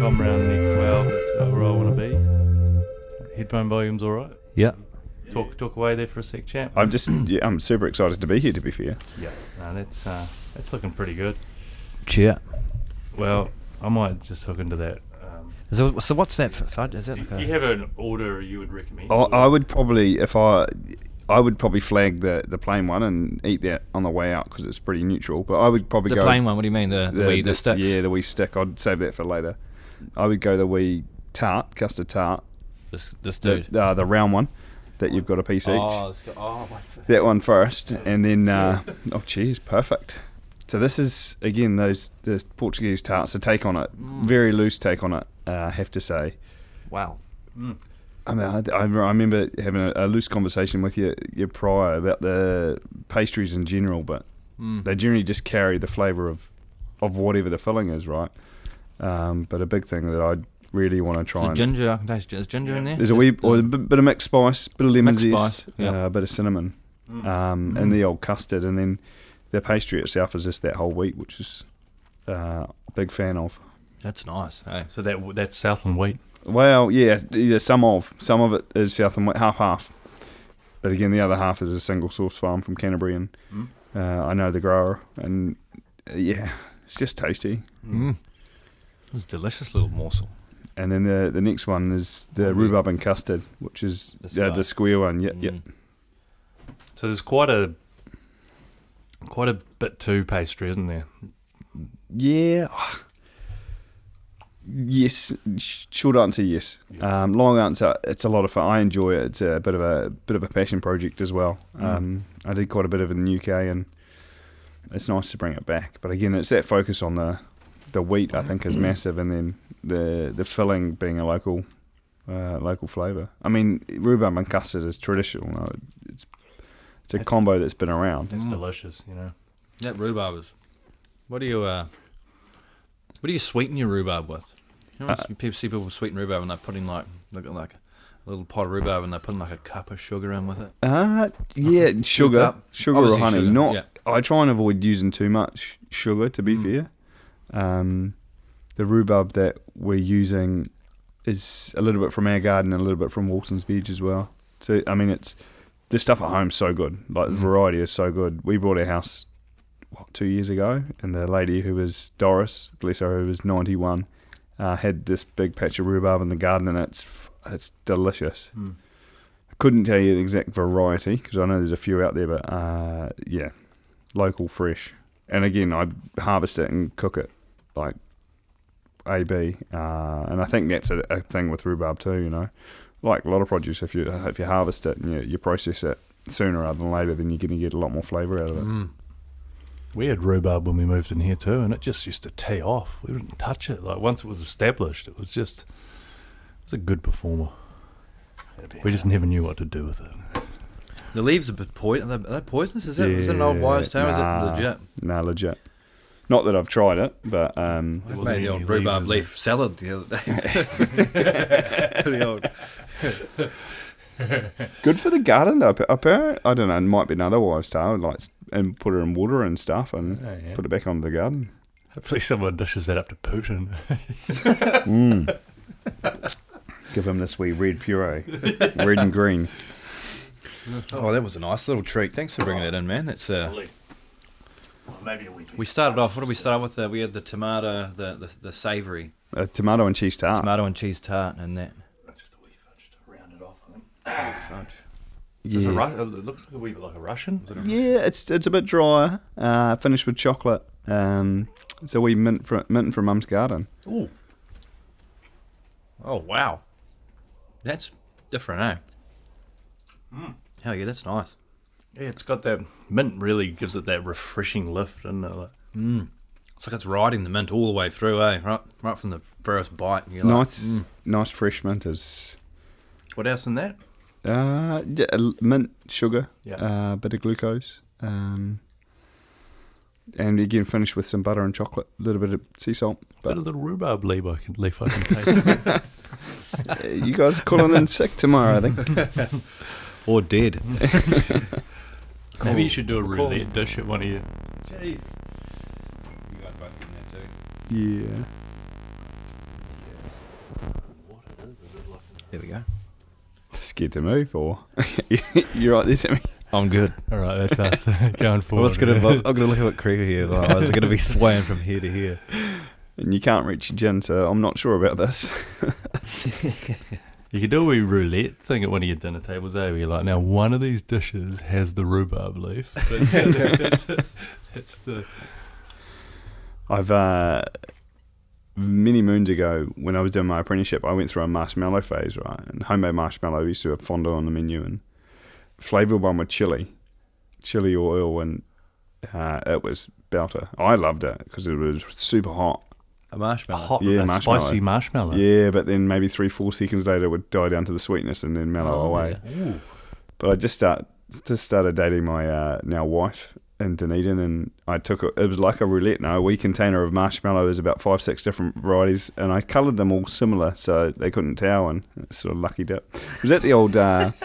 Tom round neck 12. That's about where I want to be. Headphone volume's all right. Yeah. Talk away there for a sec, champ. I'm super excited to be here, to be fair. Yeah, no, that's looking pretty good. Cheer. Well, I might just hook into that. So what's that for fudge? Is that Do you have an order you would recommend? I would probably, I would probably flag the plain one and eat that on the way out because it's pretty neutral. But I would probably the go plain one? What do you mean? The stick? Yeah, the wee stick. I'd save that for later. I would go the wee custard tart. This dude. The round one that you've got a piece each. That one first, and then cheers, perfect. So this is again the Portuguese tarts. A take on it, very loose take on it. I have to say. Wow. I mean, I remember having a loose conversation with you prior about the pastries in general, but they generally just carry the flavour of whatever the filling is, right? But a big thing that I really want to try. Ginger, I can taste. Is ginger in there? There's a bit of mixed spice, bit of lemon zest, yeah. A bit of cinnamon, and the old custard, and then the pastry itself is just that whole wheat, which is a big fan of. That's nice. Hey. So that's Southland wheat. Well, yeah, some of it is Southland wheat, half. But again, the other half is a single source farm from Canterbury, and I know the grower, and yeah, it's just tasty. It was a delicious little morsel. And then the next one is the rhubarb and custard, which is the square one. Yep. So there's quite a bit to pastry, isn't there? Yeah. Yes. Short answer, yes. Long answer, it's a lot of fun. I enjoy it. It's a bit of a passion project as well. I did quite a bit of it in the UK, and it's nice to bring it back. But again, it's that focus on the wheat, I think, is massive, and then the filling being a local flavour. I mean, rhubarb and custard is traditional. No? It's a combo that's been around. It's delicious, you know. That rhubarb is. What do you sweeten your rhubarb with? You know, people see people sweeten rhubarb and they're putting like a little pot of rhubarb and they're putting like a cup of sugar in with it. Yeah, sugar or honey. Sugar, I try and avoid using too much sugar, to be fair. The rhubarb that we're using is a little bit from our garden and a little bit from Wilson's Veg as well. So I mean, the stuff at home's so good. Like the variety is so good. We bought our house 2 years ago, and the lady who was Doris, bless her, who was 91, had this big patch of rhubarb in the garden, and it's delicious. I couldn't tell you the exact variety because I know there's a few out there, but yeah, local, fresh. And again, I harvest it and cook it like AB, and I think that's a thing with rhubarb too. You know, like a lot of produce, if you harvest it and you process it sooner rather than later, then you're going to get a lot more flavour out of it. We had rhubarb when we moved in here too, and it just used to tee off. We didn't touch it. Like once it was established, it was a good performer. We just never knew what to do with it. The leaves are a bit poison. Are they poisonous? Is it? Is it an old wives' tale? Is it legit? Nah, legit. Not that I've tried it, but I made the old rhubarb leaf salad the other day. Good for the garden though. Apparently, I don't know. It might be another wives' tale, like, and put it in water and stuff, and put it back onto the garden. Hopefully, someone dishes that up to Putin. Give him this wee red puree, red and green. Oh, that was a nice little treat. Thanks for bringing that in, man. That's maybe a week. We started off. What did we start with? We had the tomato, the savoury. Tomato and cheese tart. Tomato and cheese tart, and that. Just a wee fudge to round it off, I think. Fudge. Yeah. It looks like a wee bit like a Russian. Yeah, it's a bit drier. Finished with chocolate. It's a wee mint from Mum's garden. Ooh. Oh wow, that's different, eh? Hell yeah, that's nice. Yeah, it's got that mint. Really gives it that refreshing lift, doesn't it? Like, It's like it's riding the mint all the way through, eh? Right from the first bite. You're nice fresh mint is. What else in that? Mint, sugar, a bit of glucose, and again finished with some butter and chocolate, a little bit of sea salt. Is that a little rhubarb leaf I can taste? You guys are calling in sick tomorrow, I think. Or dead. Maybe you should do a roulette dish at one of you. Jeez. You guys both getting that too? Yeah. There we go. Scared to move, or you're right there, Sammy? I'm good. All right, that's us going forward. I'm gonna look a bit creepy here. Otherwise, it's gonna be swaying from here to here. And you can't reach your gin, so I'm not sure about this. You could do a wee roulette thing at one of your dinner tables, eh? Where you're like, now one of these dishes has the rhubarb leaf. That's the... I've many moons ago, when I was doing my apprenticeship, I went through a marshmallow phase, right? And homemade marshmallow, we used to have fondue on the menu, and flavoured one with chili oil, and it was belter. I loved it because it was super hot. A marshmallow. Hot, Yeah, marshmallow. spicy marshmallow. Yeah, but then maybe 3-4 seconds later it would die down to the sweetness and then mellow away. Yeah. Ooh. But I just started dating my now wife in Dunedin, and I took it was like a roulette. No, a wee container of marshmallow is about 5-6 different varieties, and I coloured them all similar so they couldn't tell, and it's sort of lucky dip. Was that the old That's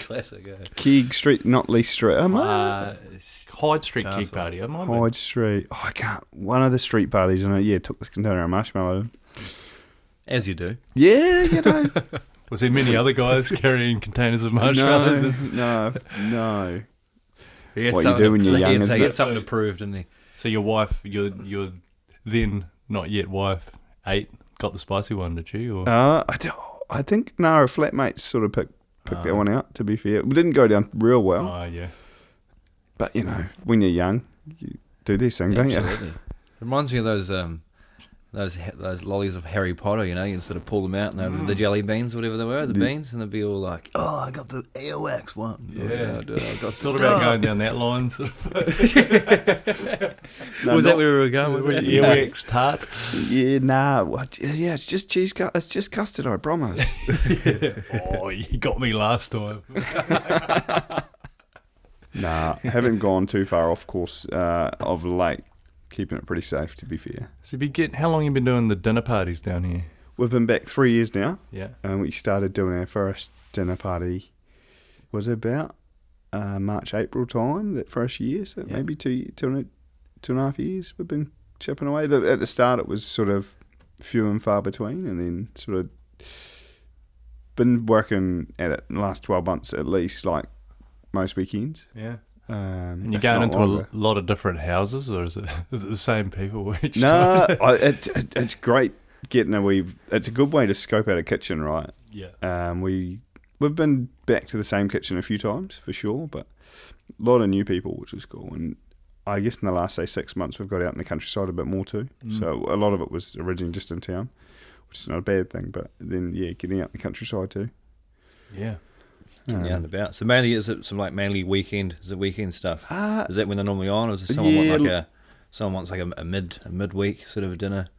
classic. Yeah. Keeg Street, not Lee Street? Hyde Street Cake Party. I might be. Hyde Street. Oh, I can't. One of the street parties, and I took this container of marshmallow. As you do. Yeah, you know. Was there many other guys carrying containers of marshmallows? No. He had What you do when you're young, He isn't had it? something to prove, didn't he? So your wife, your then not yet wife, got the spicy one, did she? Or I think her flatmates sort of picked that one out. To be fair, we didn't go down real well. Oh yeah. But when you're young, you do these things, don't you? Absolutely. Reminds me of those lollies of Harry Potter. You can sort of pull them out, and the jelly beans, whatever they were, the beans, and they'd be all like, "Oh, I got the earwax one." Yeah, I got thought about going down that line. Sort of. Was that where we were going with it? Earwax tart. Yeah, yeah, it's just cheese. It's just custard, I promise. Oh, you got me last time. Nah, haven't gone too far off course of late. Keeping it pretty safe, to be fair. So how long have you been doing the dinner parties down here? We've been back 3 years now. Yeah. And we started doing our first dinner party, was it about March, April time, that first year? So maybe two and a half years we've been chipping away. At the start it was sort of few and far between, and then sort of been working at it in the last 12 months at least, like most weekends. Yeah. And you're if going not into longer. a lot of different houses, or is it the same people each No, time? it's great getting it's a good way to scope out a kitchen, right? Yeah. We've been back to the same kitchen a few times for sure, but a lot of new people, which is cool. And I guess in the last, say, 6 months, we've got out in the countryside a bit more too. So a lot of it was originally just in town, which is not a bad thing, but then, getting out in the countryside too. Yeah. Getting out and about. So mainly, is it some mainly weekend? Is it weekend stuff? Is that when they're normally on, or is it someone wants like a midweek sort of a dinner?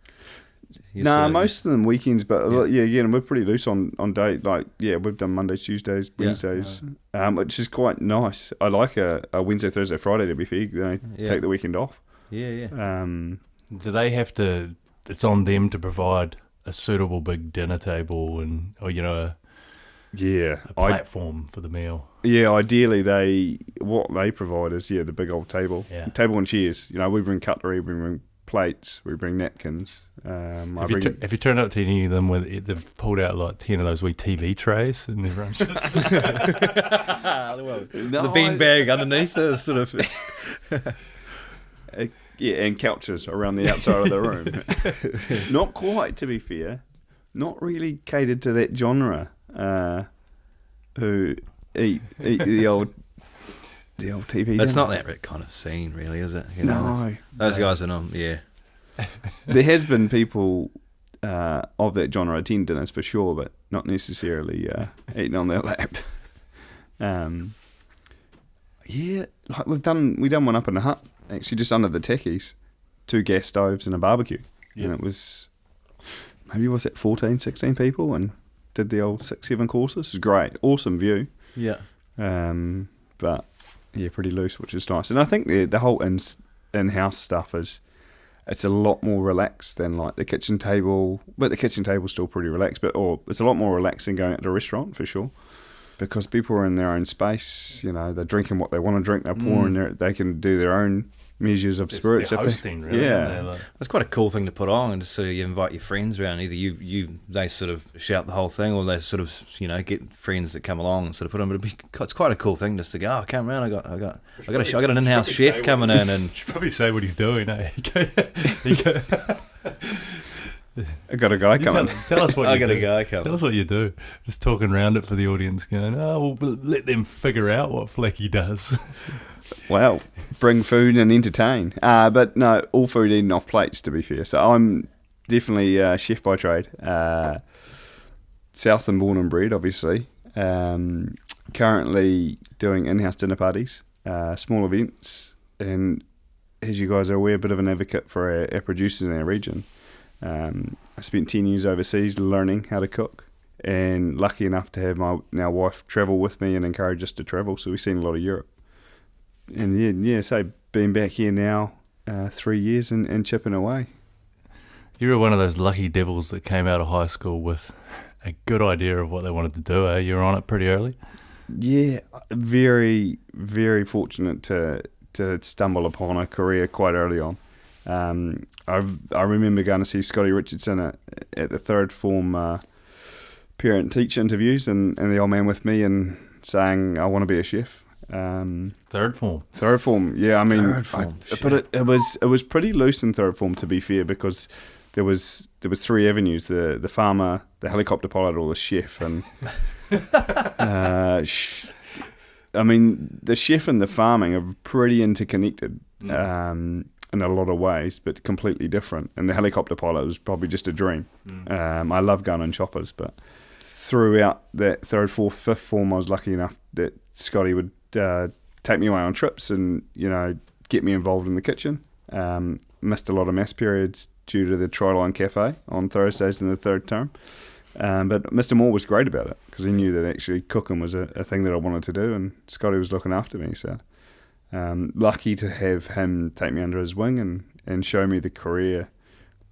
Most of them weekends, but again, we're pretty loose on date. Like, we've done Mondays, Tuesdays, Wednesdays, which is quite nice. I like a Wednesday, Thursday, Friday, to be fair. Take the weekend off. Yeah. Do they have to? It's on them to provide a suitable big dinner table or a platform for the meal. Yeah, ideally what they provide is the big old table, table and chairs. We bring cutlery, we bring plates, we bring napkins. Have you turned up to any of them where they've pulled out like 10 of those wee TV trays and everyone's just the bean bag underneath the sort of and couches around the outside of the room. Not quite, to be fair. Not really catered to that genre. Who eat the old TV. It's not that kind of scene, really, is it? No. Those guys are not. Yeah. There has been people of that genre attend dinners for sure, but not necessarily eating on their lap. Like we done one up in the hut, actually, just under the techies, 2 gas stoves and a barbecue, and it was maybe 14, 16 people, and did the old 6-7 courses. It was great, awesome view. Yeah. But pretty loose, which is nice. And I think the whole in-house stuff it's a lot more relaxed than like the kitchen table. But the kitchen table's still pretty relaxed. It's a lot more relaxed than going out to a restaurant for sure, because people are in their own space. They're drinking what they want to drink. They're pouring they can do their own measures of spirits. They're hosting, really. Yeah. Aren't they? Like, It's quite a cool thing to put on, and so you invite your friends around. Either they sort of shout the whole thing, or they sort of get friends that come along and sort of put on. But it's quite a cool thing just to go. Oh, come around! I got an in-house chef coming in, and should probably say what he's doing. Eh? I got a guy coming. Tell us what I you got do. a guy coming. Tell us what you do. Just talking around it for the audience, going, "Oh, well, let them figure out what Flacky does." Well, bring food and entertain. But no, all food eaten off plates, to be fair. So I'm definitely a chef by trade. South and born and bred, obviously. Currently doing in-house dinner parties, small events, and as you guys are aware, a bit of an advocate for our producers in our region. I spent 10 years overseas learning how to cook, and lucky enough to have my now wife travel with me and encourage us to travel, so we've seen a lot of Europe. And so being back here now 3 years and chipping away. You were one of those lucky devils that came out of high school with a good idea of what they wanted to do, eh? You were on it pretty early? Yeah, very, very fortunate to stumble upon a career quite early on. I remember going to see Scotty Richardson at the third form parent-teacher interviews, and the old man with me and saying, I want to be a chef. Third form, yeah. I mean, Third form, but it was pretty loose in third form, to be fair, because there was 3 avenues: the farmer, the helicopter pilot, or the chef. And I mean, the chef and the farming are pretty interconnected in a lot of ways, but completely different. And the helicopter pilot was probably just a dream. I love going on choppers, but throughout that third, fourth, fifth form, I was lucky enough that Scotty would take me away on trips and get me involved in the kitchen. Missed a lot of mass periods due to the Tri-Line Cafe on Thursdays in the third term, but Mr. Moore was great about it because he knew that actually cooking was a thing that I wanted to do, and Scotty was looking after me, so lucky to have him take me under his wing and show me the career,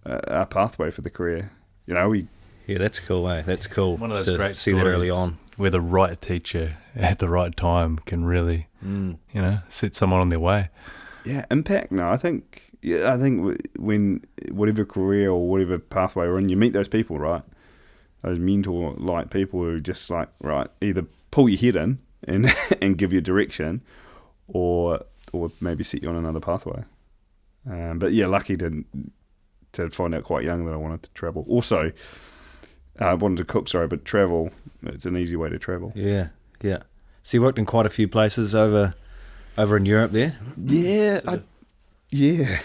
a pathway for the career. yeah, that's cool. That's cool. One of those to great see that stories early on. where the right teacher at the right time can really, set someone on their way. Yeah, impact. No, I think when whatever career or whatever pathway we're in, you meet those people, right? Those mentor-like people who just either pull your head in and give you direction, or maybe set you on another pathway. But yeah, lucky to find out quite young that I wanted to travel. Also, I wanted to cook, but travel, it's an easy way to travel. Yeah. So you worked in quite a few places over in Europe there? Yeah, yeah.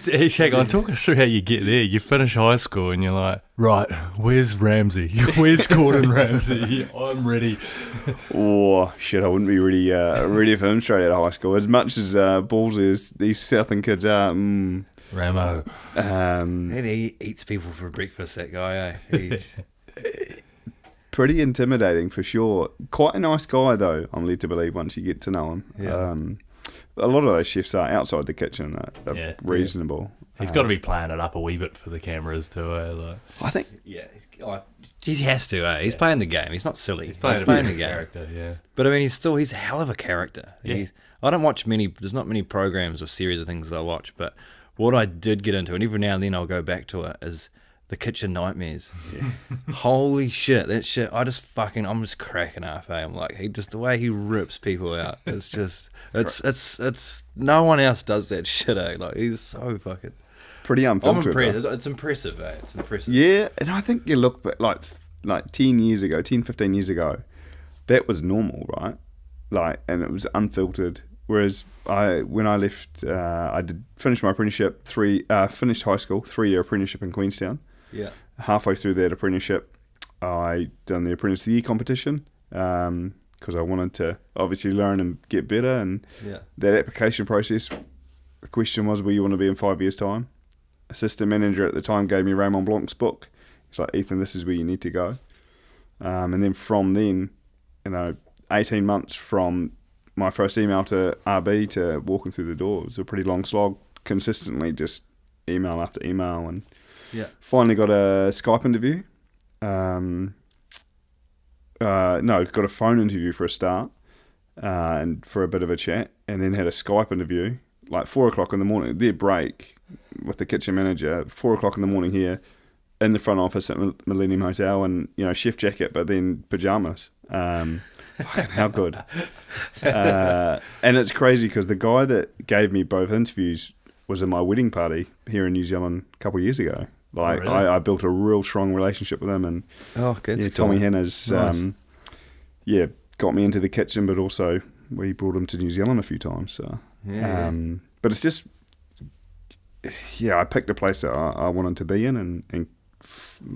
Hang on, talk us through how you get there. You finish high school and you're like, right, where's Ramsay? Where's Gordon Ramsay? I'm ready. Oh, shit, I wouldn't be ready for him straight out of high school. As much as ballsy as these Southern kids are. Ramo. And he eats people for breakfast, that guy, eh? Pretty intimidating for sure. Quite a nice guy though, I'm led to believe, once you get to know him. Yeah. A lot of those chefs are outside the kitchen. They're reasonable. He's got to be playing it up a wee bit for the cameras too, eh? Like, I think. Yeah, he has to, eh? He's playing the game. He's not silly. He's playing playing the game. character, yeah. But I mean, he's a hell of a character. Yeah. I don't watch there's not many programs or series of things I watch, but what I did get into, and every now and then I'll go back to it, is The Kitchen Nightmares. Yeah. Holy shit, that shit, I'm just cracking up, eh? I'm like, the way he rips people out, it's just, it's no one else does that shit, eh? Like, he's so fucking... Pretty unfiltered. I'm impressed. It's impressive, eh? It's impressive. Yeah, and I think you look back, like 15 years ago, that was normal, right? And it was unfiltered. Whereas when I left, I did finish my apprenticeship, finished high school, 3-year apprenticeship in Queenstown. Yeah. Halfway through that apprenticeship, I done the Apprentice of the Year competition because I wanted to obviously learn and get better. And that application process, the question was, where you want to be in 5 years' time? Assistant manager at the time gave me Raymond Blanc's book. He's like, Ethan, this is where you need to go. And then from then, 18 months from my first email to RB to walking through the door, it was a pretty long slog, consistently just email after email, and finally got a Skype interview. Got a phone interview for a start, and for a bit of a chat, and then had a Skype interview like 4 o'clock in the morning. Their break with the kitchen manager, 4 o'clock in the morning here, in the front office at Millennium Hotel, and chef jacket, but then pajamas. Fucking how good. And it's crazy because the guy that gave me both interviews was in my wedding party here in New Zealand a couple of years ago. Like, really? I built a real strong relationship with him, and Tommy Henna's Nice. got me into the kitchen, but also we brought him to New Zealand a few times. So but it's just I picked a place that I wanted to be in, and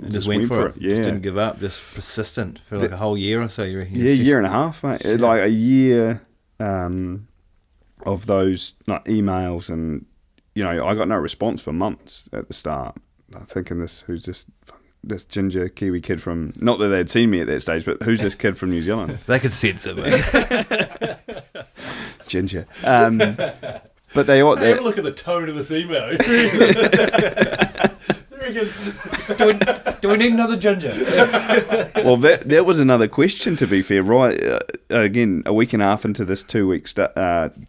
just went for it. Yeah, Just didn't give up. Just persistent for like a whole year or so. You reckon? Yeah, year and a half, mate. Like a year of those emails, and I got no response for months at the start. I'm thinking, who's this ginger Kiwi kid from? Not that they'd seen me at that stage, but who's this kid from New Zealand? They could sense it, mate. Ginger. But they ought. Have a look at the tone of this email. Do we need another ginger? Well, that was another question, to be fair, right? Again, a week and a half into this 2-week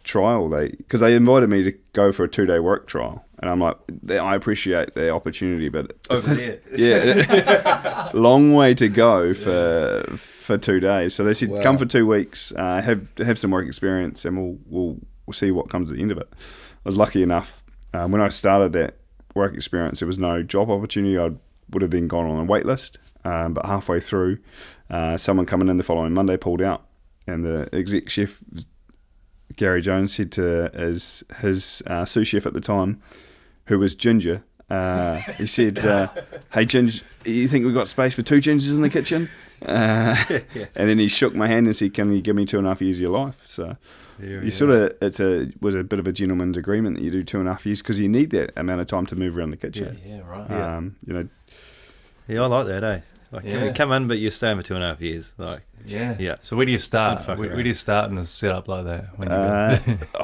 trial, because they invited me to go for a 2-day work trial, and I'm like, I appreciate the opportunity, but Over there. Yeah, long way to go for 2 days. So they said, come for 2 weeks, have some work experience, and we'll see what comes at the end of it. I was lucky enough when I started that work experience, there was no job opportunity. I would have then gone on a wait list, but halfway through, someone coming in the following Monday pulled out, and the exec chef Gary Jones said to his sous chef at the time, who was Ginger, he said, hey Ginger, you think we've got space for 2 gingers in the kitchen? And then he shook my hand and said, can you give me 2.5 years of your life? So was a bit of a gentleman's agreement that you do 2.5 years, because you need that amount of time to move around the kitchen. Yeah, right. I like that, eh? Like, you come in, but you're staying for 2.5 years. Like, yeah. So where do you start? Where do you start in a setup like that? When I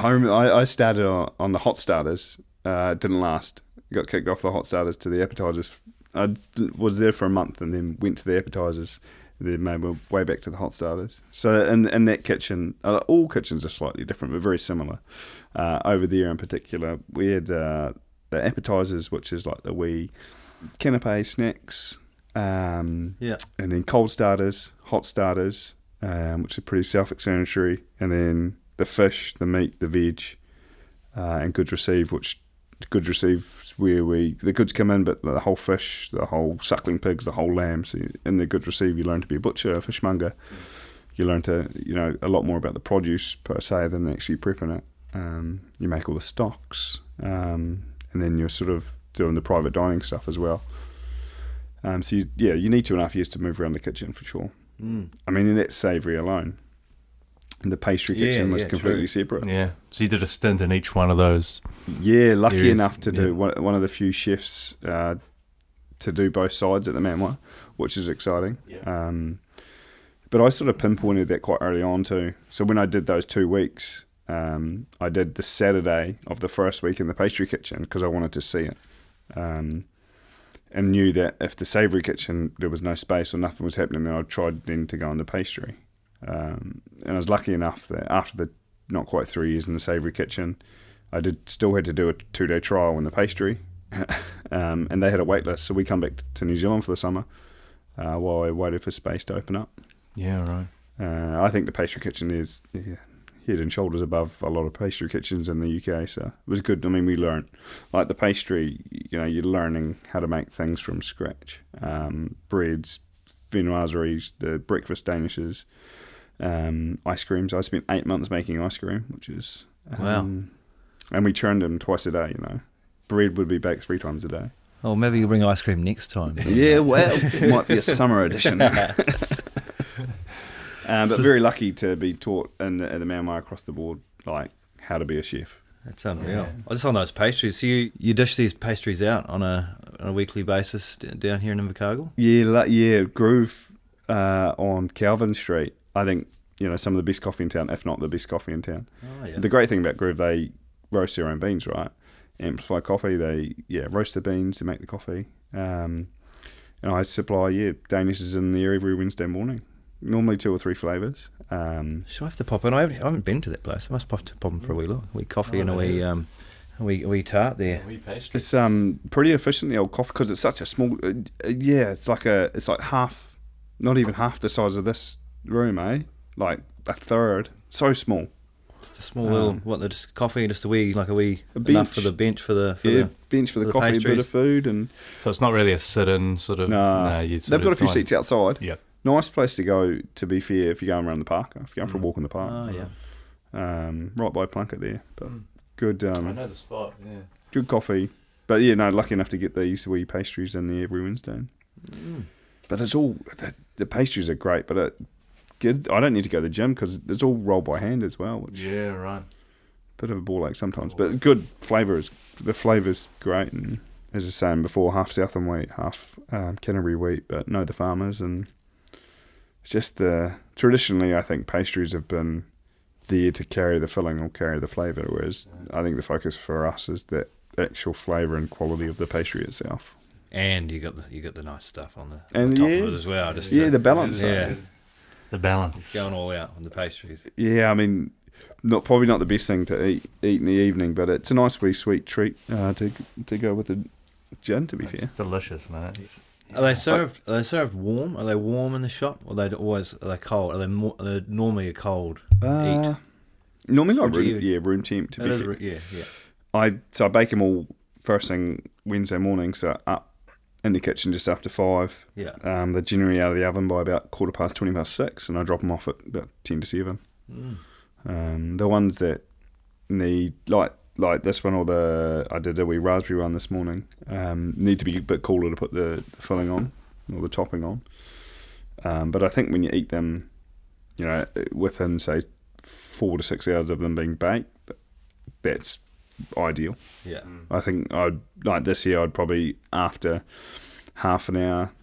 remember I started on the hot starters. It didn't last. Got kicked off the hot starters to the appetizers. I was there for a month and then went to the appetizers. Then made my way back to the hot starters. So in that kitchen, all kitchens are slightly different, but very similar. Over there in particular, we had the appetizers, which is like the wee canapé snacks, and then cold starters, hot starters, which are pretty self-explanatory, and then the fish, the meat, the veg, and goods received, which goods received where the goods come in, but the whole fish, the whole suckling pigs, the whole lamb. So in the goods received, you learn to be a butcher, a fishmonger. You learn to a lot more about the produce per se than actually prepping it. You make all the stocks, and then you're sort of doing the private dining stuff as well. So you need 2.5 years to move around the kitchen for sure. I mean, that's savoury alone. And the pastry kitchen was completely separate. Yeah. So you did a stint in each one of those. Yeah, lucky enough to do one of the few chefs to do both sides at the Manoir, which is exciting. Yeah. But I sort of pinpointed that quite early on too. So when I did those 2 weeks, I did the Saturday of the first week in the pastry kitchen because I wanted to see it. And knew that if the savoury kitchen, there was no space or nothing was happening, then I tried then to go in the pastry. And I was lucky enough that after the not quite 3 years in the savoury kitchen, I still had to do a 2-day trial in the pastry, and they had a wait list. So we come back to New Zealand for the summer while I waited for space to open up. Yeah, right. I think the pastry kitchen is head and shoulders above a lot of pastry kitchens in the UK, so it was good. I mean, we learned, like the pastry, you're learning how to make things from scratch. Breads, viennoiseries, the breakfast danishes, ice creams. I spent 8 months making ice cream, which is wow. And we churned them twice a day. Bread would be baked 3 times a day. Oh, maybe you'll bring ice cream next time. Yeah, well, it might be a summer edition. But very lucky to be taught at the Manoir across the board, like how to be a chef. That's unreal. I just on those pastries. So you dish these pastries out on a weekly basis down here in Invercargill? Yeah, Groove on Calvin Street. I think some of the best coffee in town, if not the best coffee in town. Oh, yeah. The great thing about Groove, they roast their own beans, right? Amplify coffee. They roast the beans to make the coffee. And I supply danishes in there every Wednesday morning. normally 2 or 3 flavours. So I have to pop in. I haven't been to that place. I must pop in for a wee look. A wee coffee and a wee tart there. Wee pastry. It's pretty efficient, the old coffee, because it's such a small. It's like half, not even half the size of this room, eh? Like a third. So small. Just a small little just coffee, just a wee a enough bench. for the bench for the bench for the the coffee, a bit pastries. of food, and So it's not really a sit-in sort of. they've got a few seats outside. Yep. Nice place to go. To be fair, if you're going around the park, if you're going for a walk in the park, Oh yeah. right by Plunket there, but good. I know the spot. Yeah. Good coffee. But yeah, no, lucky enough to get these wee pastries in there every Wednesday. But it's all the pastries are great, but I don't need to go to the gym because it's all rolled by hand as well, which Yeah. Right. bit of a ball ache sometimes. But good flavour the flavour's great, and as I was saying before, half Southern wheat, half Canterbury wheat, but know the farmers, and it's just traditionally I think pastries have been there to carry the filling or carry the flavour, whereas I think the focus for us is the actual flavour and quality of the pastry itself. And you got the nice stuff on the And top yeah, of it as well. Just the balance. Yeah. The balance. It's going all out on the pastries. Yeah, I mean, probably not the best thing to eat in the evening, but it's a nice wee sweet treat to go with the gin. To be It's fair, delicious, man. Are they served warm? Are they warm in the shop, or are they cold? Are they normally a cold eat? normally like Would you room temp. To be fair, Yeah. I bake them all first thing Wednesday morning, so up in the kitchen just after 5. Yeah. They're generally out of the oven by about 6:15, and I drop them off at about 10 to 7. The ones that need like this one, or I did a wee raspberry one this morning, need to be a bit cooler to put the filling on or the topping on. But I think when you eat them, within say 4 to 6 hours of them being baked, that's ideal. Yeah. I think this year I'd probably, after half an hour,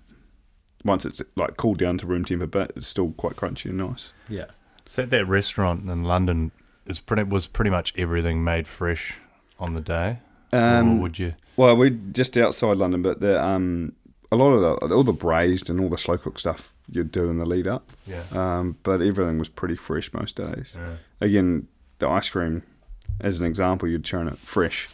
once it's like cooled down to room temp a bit, it's still quite crunchy and nice. Yeah. So at that restaurant in London, was pretty much everything made fresh on the day? Or would you? Well, we're just outside London, but a lot of all the braised and all the slow cooked stuff you'd do in the lead up. Yeah. But everything was pretty fresh most days. Yeah. Again, the ice cream, as an example, you'd churn it fresh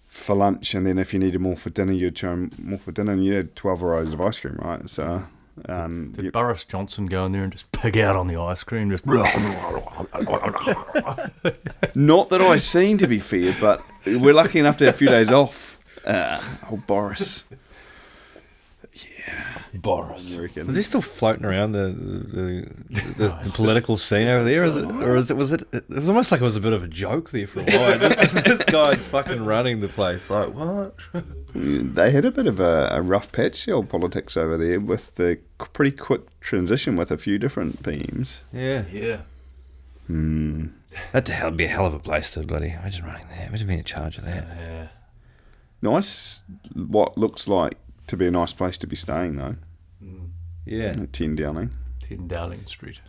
for lunch, and then if you needed more for dinner, you'd churn more for dinner, and you had 12 varieties of ice cream, right? So, Did Boris Johnson go in there and just pig out on the ice cream? Just not that I seen, to be fair, but we're lucky enough to have a few days off. Boris. Boris. I reckon. Is he still floating around the political scene over there? Was it almost like it was a bit of a joke there for a while. This guy's fucking running the place. Like, what? They had a bit of a rough patch, the old politics over there, with the pretty quick transition with a few different PMs. Yeah. Yeah. That'd be a hell of a place to bloody imagine running there. Imagine being in charge of that. Yeah. Nice, what looks like to be a nice place to be staying, though. Yeah. 10 Downing. 10 Dowling Street.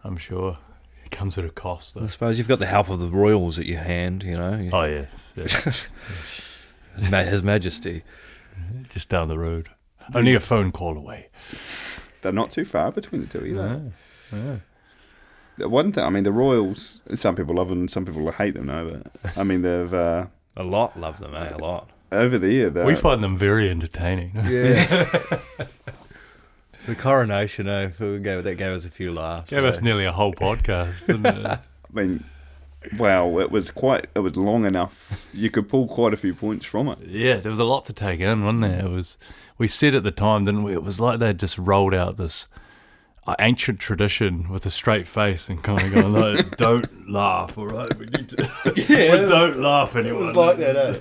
I'm sure it comes at a cost, though. I suppose you've got the help of the royals at your hand, you know. Oh, yeah. His Majesty. Just down the road. Only a phone call away. They're not too far between the two either. Yeah. The one thing, I mean, the royals, some people love them, some people hate them, no, but I mean, they've... A lot love them, eh? A lot. Over there, We find them very entertaining. Yeah. The coronation, so that gave us a few laughs. Gave us nearly a whole podcast, didn't it? I mean, wow, it was long enough. You could pull quite a few points from it. Yeah, there was a lot to take in, wasn't there? We said at the time, didn't we? It was like they'd just rolled out this ancient tradition with a straight face and kind of going like, "Don't laugh, all right? We need to. Don't laugh anymore." It was like that, eh?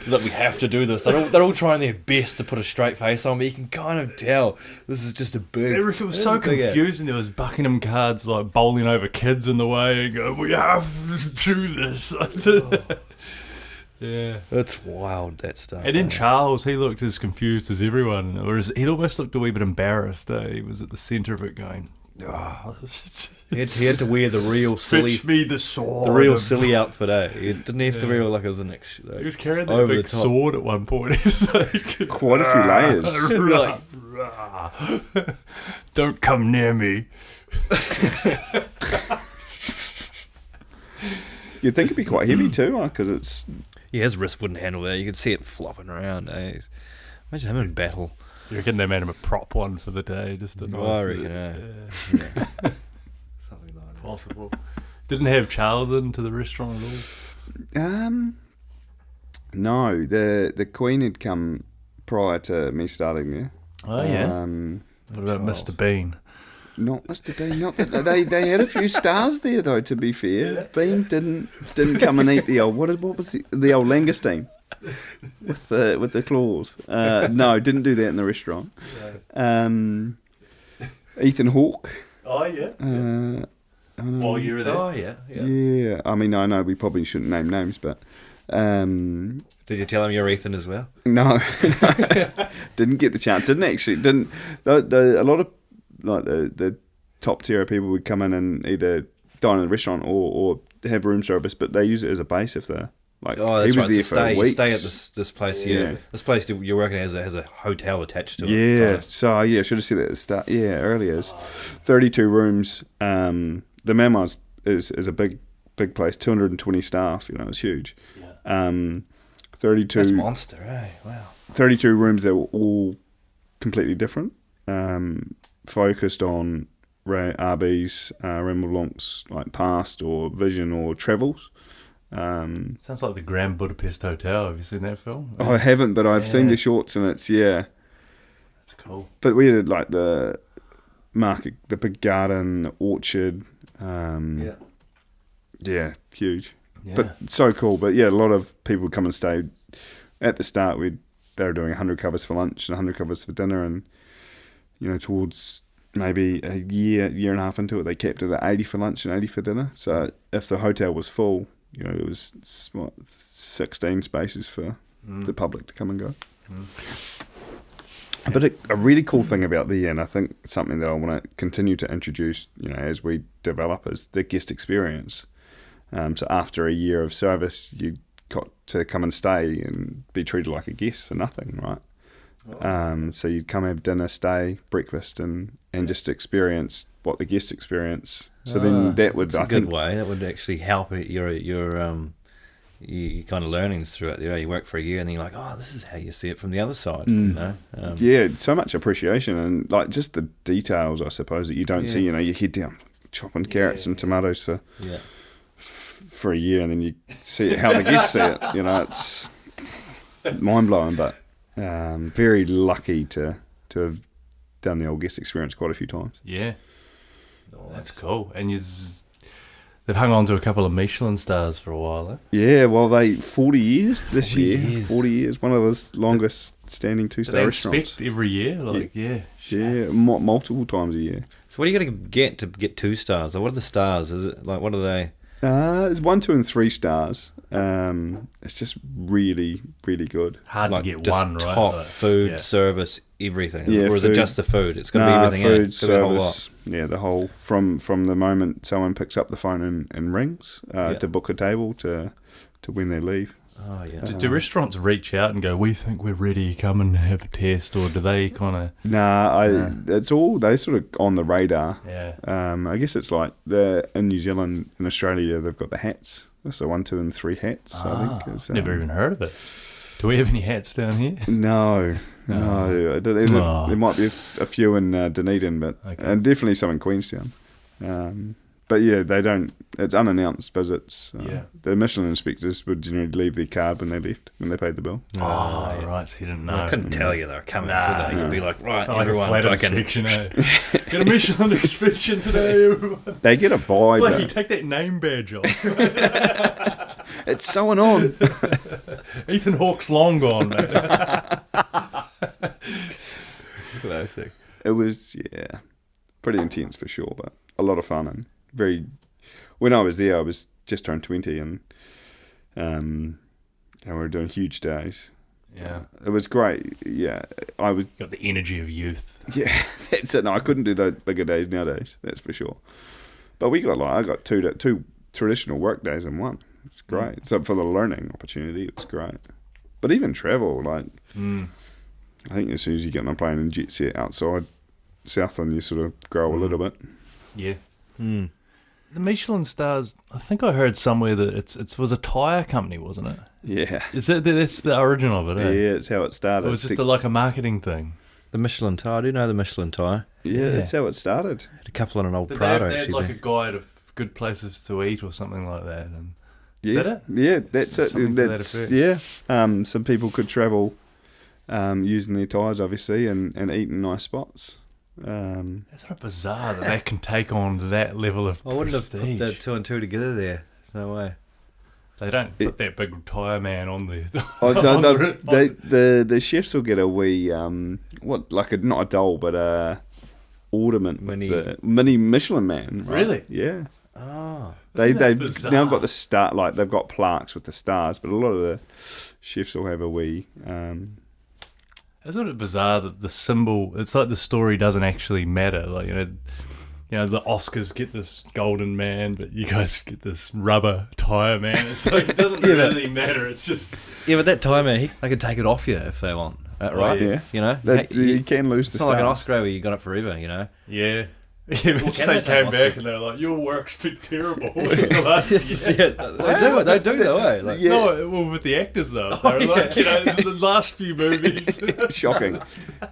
Look, we have to do this. They're all trying their best to put a straight face on, but you can kind of tell this is just a big. It was so confusing. There was Buckingham cards like bowling over kids in the way and going, "We have to do this." Yeah, it's wild, that stuff. and then Charles, he looked as confused as everyone, or he'd almost looked a wee bit embarrassed. He was at the centre of it, going, Oh, He had to wear the real silly, fetch me the sword. the real silly outfit. He didn't have to wear like it was an extra. He was carrying that over big the top. sword at one point. He's like, Quite a few layers. rah, rah. Don't come near me. You'd think it'd be quite heavy too, because it's... Yeah, his wrist wouldn't handle that. You could see it flopping around. Imagine him in battle. You reckon they made him a prop one for the day? Just to I reckon, yeah. Something like that. Possible. Didn't have Charles into the restaurant at all? No, the Queen had come prior to me starting there. Oh, yeah. What about Mr. Bean? Not Mr. Bean. Not that they had a few stars there though. To be fair, Bean didn't come and eat the old what was the old langoustine with the claws. No, didn't do that in the restaurant. Ethan Hawke. Oh, yeah. While you were there? Oh yeah. Yeah. I mean, I know we probably shouldn't name names, but Did you tell him you're Ethan as well? no, didn't get the chance. Didn't. A lot of like the top tier people would come in and either dine in the restaurant or have room service, but they use it as a base if they're like. Oh, that's he was right. there So for weeks. stay at this place here. Yeah. This place you're working at has a hotel attached to it. Yeah, Kind of. so yeah, I should have said that at the start. Yeah, earlier. It's 32 rooms. The Manoir is a big place. 220 staff. You know, it's huge. Yeah. 32. That's monster, eh? Wow. 32 rooms that were all completely different. Focused on RBs, Rem Blancs, like past or vision or travels. Sounds like the Grand Budapest Hotel. Have you seen that film? I haven't, but I've seen the shorts and it's That's cool. But we did like the market, the big garden, orchard. Yeah, huge. Yeah. But so cool. But yeah, a lot of people would come and stay. At the start, they were doing 100 covers for lunch and 100 covers for dinner, and towards maybe a year and a half into it, they kept it at 80 for lunch and 80 for dinner. So if the hotel was full, there was 16 spaces for the public to come and go. But a really cool thing about the inn, I think something that I want to continue to introduce, as we develop, is the guest experience. So after a year of service, you got to come and stay and be treated like a guest for nothing, right? So you'd come have dinner, stay, breakfast, and just experience what the guests experience. So then that would, I think, a good way. That would actually help your kind of learnings throughout. You work for a year and then you're like, oh, this is how you see it from the other side. Yeah, so much appreciation and like just the details, I suppose, that you don't see. You head down chopping carrots and tomatoes for a year, and then you see how the guests see it. It's mind blowing, but very lucky to have done the old guest experience quite a few times. Yeah, that's cool. And they've hung on to a couple of Michelin stars for a while, eh? Yeah, well, 40 years this 40 year. years. 40 years, one of the longest standing Do two-star they restaurants. inspect every year? Yeah, multiple times a year. So what are you going to get 2 stars? Or what are the stars? Is it like, what are they? It's 1, 2, and 3 stars. It's just really, really good. Hard Like to get just one, right? top food, service, everything. Yeah, or is it food. just the food? It's got to be everything. Food, It's gotta be the whole lot. service, the whole from the moment someone picks up the phone and rings to book a table to when they leave. Oh yeah. Do restaurants reach out and go, we think we're ready, come and have a test, or do they kind of... It's all, they sort of on the radar. Yeah. I guess it's like in New Zealand and Australia, they've got the hats. So 1, 2, and 3 hats, I think. Never even heard of it. Do we have any hats down here? No. There might be a few in Dunedin, but and definitely some in Queenstown. But yeah, they don't. It's unannounced visits. The Michelin inspectors would generally leave their card when they left, when they paid the bill. Right, so you didn't know. I couldn't tell you they were coming, could they? You'd be like, right, Like everyone a flat fucking... inspection, eh? Get a Michelin inspection today, everyone. They get a vibe. Flacky, take that name badge off. It's sewing on. Ethan Hawke's long gone, mate. Classic. It was, pretty intense for sure, but a lot of fun and very... When I was there, I was just turned 20 and we were doing huge days. Yeah. It was great. Yeah, I was. Got the energy of youth. Yeah, that's it. No, I couldn't do those bigger days nowadays. That's for sure. But I got two traditional work days in one. It's great. So for the learning opportunity, it was great. But even travel, like, I think as soon as you get on a plane and jet set outside Southland, you sort of grow a little bit. Yeah. The Michelin stars, I think I heard somewhere that it was a tyre company, wasn't it? Yeah. That's the origin of it, eh? Yeah, it's how it started. It was just like a marketing thing. The Michelin tyre. I do know the Michelin tyre. Yeah, that's how it started. Had a couple on an old They Prado, had actually. like a guide of good places to eat or something like that. And Yeah, is that it? Yeah, that's it. Something to that That's effect. yeah. Some people could travel using their tyres, obviously, and eat in nice spots. Isn't it bizarre that they can take on that level of I wouldn't have put prestige? that two and two together there. No way. They don't put that big tyre man on the. Oh, the chefs will get a wee not a doll, but a ornament, mini Michelin man. Right? Really? Yeah. Oh. They've bizarre? now got the star, like they've got plaques with the stars, but a lot of the chefs will have a wee. Isn't it bizarre that the symbol? It's like the story doesn't actually matter. Like the Oscars get this golden man, but you guys get this rubber tyre man. It's like it doesn't really matter. It's just But that tyre man, they can take it off you if they want. Right? Yeah. You know? You can lose the It's stars. not like an Oscar where you got it forever, you know? yeah. Yeah, but can they they came take back Oscars? and they were like, "Your work's been terrible." in the last year." They do though, eh? Like, No, well, with the actors though, they were like, the last few movies. Shocking.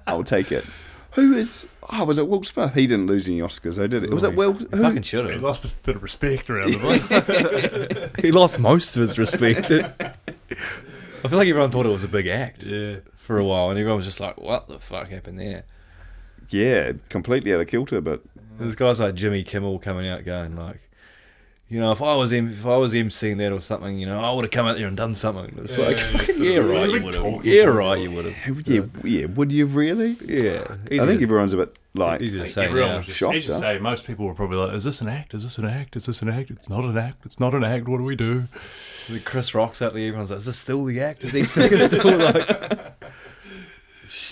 I'll take it. Who is? Oh, was it Will Smith? He didn't lose any Oscars, though, did it? Was it Will? he fucking should He have. lost a bit of respect around the place. He lost most of his respect. I feel like everyone thought it was a big act for a while, and everyone was just like, "What the fuck happened there?" Yeah, completely out of kilter, but There's guys like Jimmy Kimmel coming out going like, you know, if I was emceeing that or something, you know, I would have come out there and done something. It's like, fucking, right, you would have. Yeah, right, you would have. yeah, would you really? Yeah, I think everyone's a bit like, easy to say Everyone now. was just, shocked, easy to huh? say. Most people were probably like, "Is this an act? Is this an act? Is this an act? It's not an act. It's not an act. What do we do?" With Chris Rock's out there, everyone's like, "Is this still the act? Is he still like?"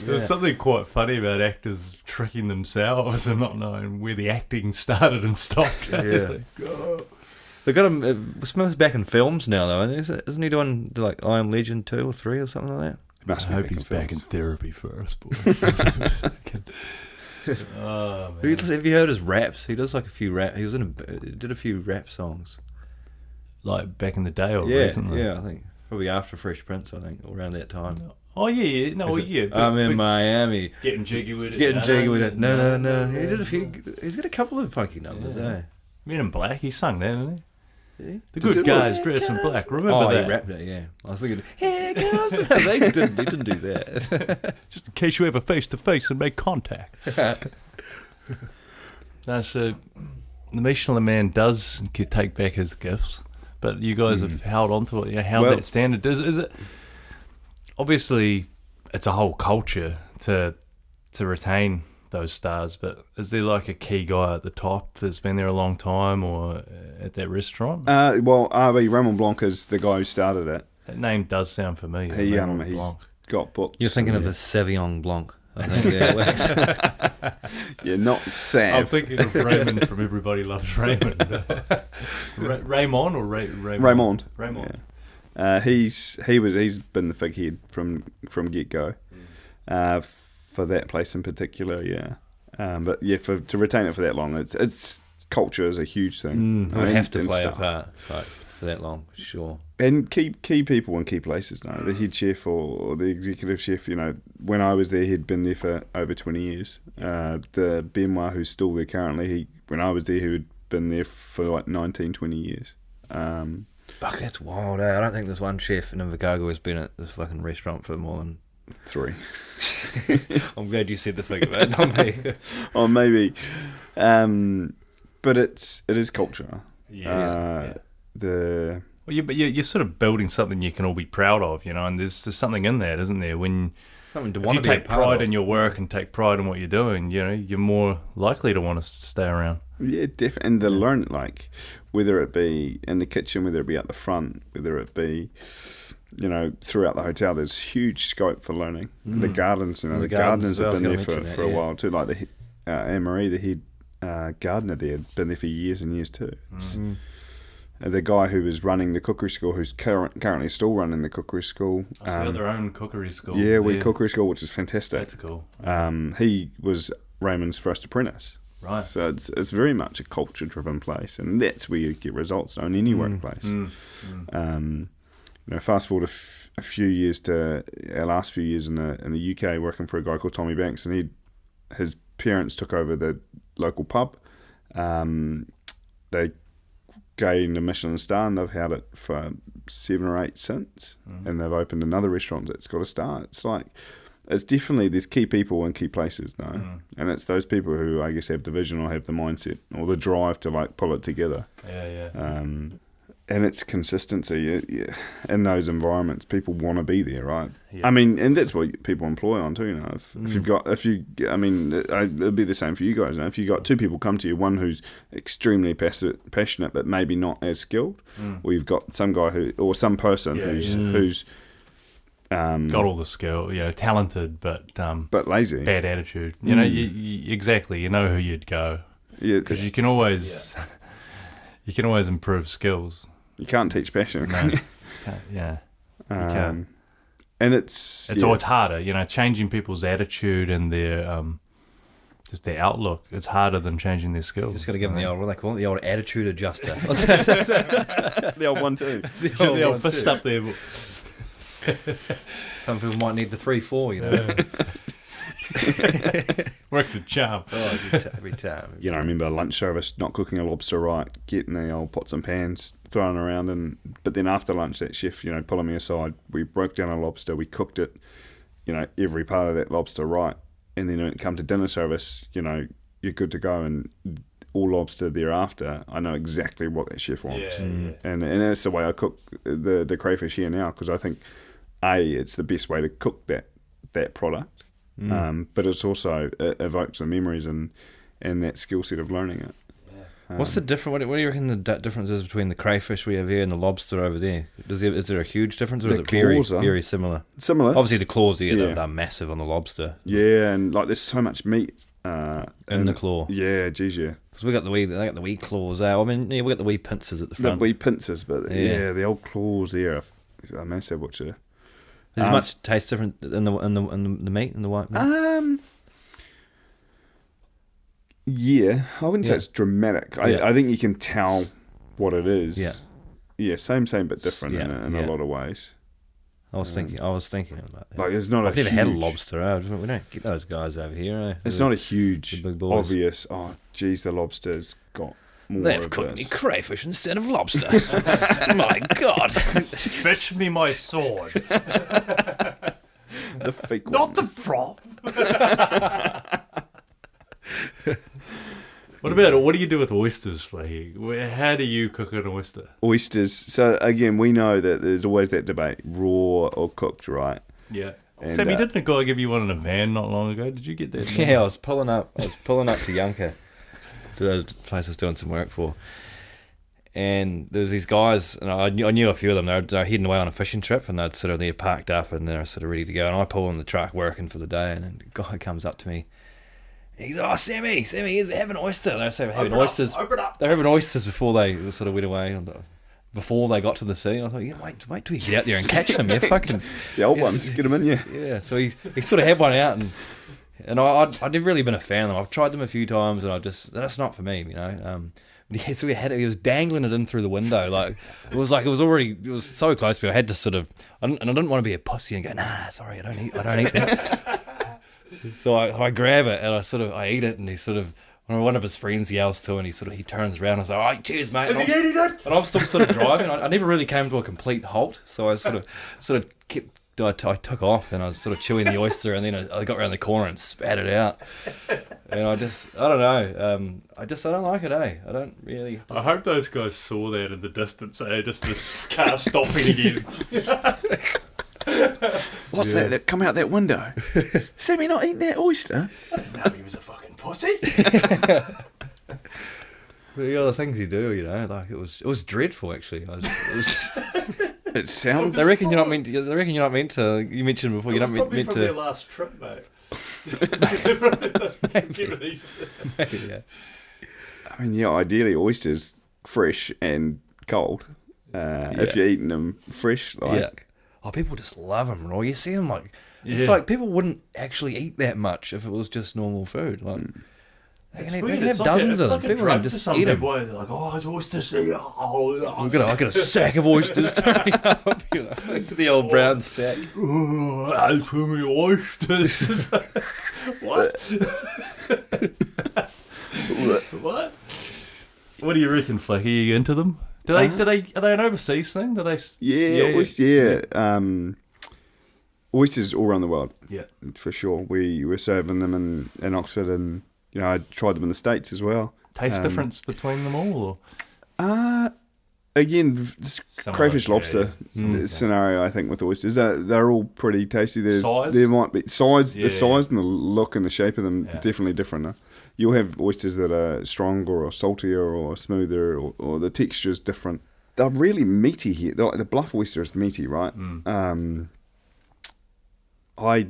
There's something quite funny about actors tricking themselves and not knowing where the acting started and stopped. Yeah. They got him. Smith's back in films now, though. Isn't he doing like I Am Legend 2 or 3 or something like that? must I be hope back he's in back in films. therapy first, boy. Oh, man. Have you heard his raps? He does like a few rap. He was did a few rap songs. Like back in the day or Yeah, recently? yeah. I think probably after Fresh Prince. I think around that time. Oh, yeah. No, Is it, yeah. I'm in Miami. Getting jiggy with it. Getting jiggy with it. No. He did a few. He's got a couple of funky numbers, eh? Men in Black, he sung that, didn't he? Did he? The good guys dressed in black. Remember Oh, that? he rapped it. Yeah. I was thinking, here comes the He didn't do that. Just in case you ever face to face and make contact. No, so the Michelin man does take back his gifts, but you guys have held on to it. You know, held that standard. Is it? Obviously, it's a whole culture to retain those stars, but is there like a key guy at the top that's been there a long time or at that restaurant? Well, R.V. Ramon Blanc is the guy who started it. That name does sound familiar. He's Blanc. got books. You're thinking of the Sauvignon Blanc. I think it works. Yeah, not Sav. I'm thinking of Raymond from Everybody Loves Raymond. Raymond or Raymond? Raymond. Raymond. Yeah. He's been the figurehead from get go, for that place in particular. Yeah, but yeah, to retain it for that long, it's culture is a huge thing. It would have to and play a stuff. part for that long, for sure. And key people in key places. No, the head chef or the executive chef. You know, when I was there, he'd been there for over 20 years. The Benoit, who's still there currently, when I was there, he had been there for like 19, 20 years. Fuck, that's wild, eh? I don't think there's one chef in Invercargill who's been at this fucking restaurant for more than 3. I'm glad you said the figure, mate, not me. Or maybe, but it is culture. Yeah. The Well, but you're sort of building something you can all be proud of, you know, and there's something in that, isn't there? When Something to if want you to be a take part pride of. in your work and take pride in what you're doing, you know, you're more likely to want to stay around. Yeah, definitely. And the learn, like, whether it be in the kitchen, whether it be at the front, whether it be throughout the hotel, there's huge scope for learning. The gardens, the gardeners have been there for a while too. Like the Anne-Marie, the head gardener there, had been there for years and years too. The guy who was running the cookery school, who's currently still running the cookery school. They got their own cookery school. Yeah, we cookery school, which is fantastic. That's cool. He was Raymond's first apprentice. Right. So it's very much a culture-driven place, and that's where you get results in any workplace. Fast forward a few years to our last few years in the UK, working for a guy called Tommy Banks, and his parents took over the local pub. They gained a Michelin star, and they've had it for 7 or 8 since, and they've opened another restaurant that's got a star. It's definitely, there's key people in key places now, and it's those people who I guess have the vision or have the mindset or the drive to pull it together. And it's consistency in those environments. People want to be there, right? I mean, and that's what people employ on too. It'd be the same for you guys. If you got 2 people come to you, one who's extremely passionate but maybe not as skilled, or you've got some guy or some person who's got all the skill, talented but lazy, bad attitude. You exactly. You know who you'd go, because you can always you can always improve skills. You can't teach passion. No, you can't. And it's always harder. Changing people's attitude and their just their outlook. It's harder than changing their skills. Just got to give them the old, what do they call it? The old attitude adjuster. The old 1-2. The old fist up there. Some people might need the 3-4, Works a charm. Every time. I remember lunch service, not cooking a lobster right, getting the old pots and pans thrown around, but then after lunch, that chef, pulling me aside, we broke down a lobster, we cooked it, every part of that lobster right, and then when it come to dinner service, you're good to go, and all lobster thereafter, I know exactly what that chef wants. And that's the way I cook the crayfish here now, because I think it's the best way to cook that product. But it's also it evokes the memories and that skill set of learning it. What's the difference? What do you reckon the difference is between the crayfish we have here and the lobster over there? Is there a huge difference, or is it very, very similar? Similar. Obviously, the claws here they're massive on the lobster. Yeah, and there's so much meat in the claw. Yeah, geez, yeah. Because they got the wee claws out. I mean, we got the wee pincers at the front. The wee pincers, but the old claws there are massive. Is much taste different in the meat, in the white meat? Yeah, I wouldn't say it's dramatic. I think you can tell what it is. Yeah, same but different in a lot of ways. I was thinking about that. It's not. I've never had a lobster. We don't get those guys over here. It's not a huge, obvious. Oh, geez, the lobster's got more. They've cooked me crayfish instead of lobster. My God! Fetch me my sword. The fake not one. the prop. What do you do with oysters, Flacky? How do you cook an oyster? Oysters. So again, we know that there's always that debate: raw or cooked, right? Yeah. Sammy, didn't a guy give you one in a van not long ago? Did you get that? Yeah, I was pulling up to Yunka, to the place I was doing some work for, and there was these guys, and I knew a few of them. They were heading away on a fishing trip, and they're parked up, and they're sort of ready to go. And I pull in the truck working for the day, and then a guy comes up to me. He's Sammy, he's having oyster. They're having oysters. Open up. They're having oysters before they sort of went away. Before they got to the sea, I thought, wait till you get out there and catch them. Yeah, fucking the old ones, get them in, yeah. Yeah, so he sort of had one out, and I'd never really been a fan of them. I've tried them a few times, and that's not for me, So he was dangling it in through the window, it was so close to me. I had to sort of, and I didn't want to be a pussy and go, nah, sorry, I don't eat that. So I grab it and I eat it, and he sort of, one of his friends yells to him, and he turns around and I was like, all right, cheers, mate. Is he eating it? And I'm still sort of driving. I never really came to a complete halt, so I sort of kept. I took off and I was sort of chewing the oyster, and then I got around the corner and spat it out. And I don't know. I don't like it, I don't really. I hope those guys saw that in the distance, just this car stopping again. What's that come out that window? Sammy not eating that oyster? I didn't know he was a fucking pussy. The other things you do, it was dreadful actually. It sounds. They reckon you're not meant to. They reckon you're not meant to. You mentioned before you're not meant from to. their last trip, mate. Maybe, yeah. I mean, yeah, ideally oysters fresh and cold. If you're eating them fresh, like Oh, people just love them raw. You see them like Yeah. it's like people wouldn't actually eat that much if it was just normal food. Like they It's can weird. have It's dozens like of a them. People drug can for just some eat them. people. They're like, oh, it's oyster sea. I got a sack of oysters turning up. You know, the old brown sack. Oh, I'll put me oysters. What? What? What do you reckon, Flacky? Are you into them? Are they an overseas thing? Do they? Oysters all around the world. Yeah. For sure. We were serving them in Oxford, and I tried them in the States as well. Taste difference between them all? Again, crayfish lobster Yeah. scenario. I think with oysters, they're all pretty tasty. Size? There might be size. Yeah, the size and the look and the shape of them definitely different. You'll have oysters that are stronger or saltier or smoother, or the texture's different. They're really meaty here. The bluff oyster is meaty, right? I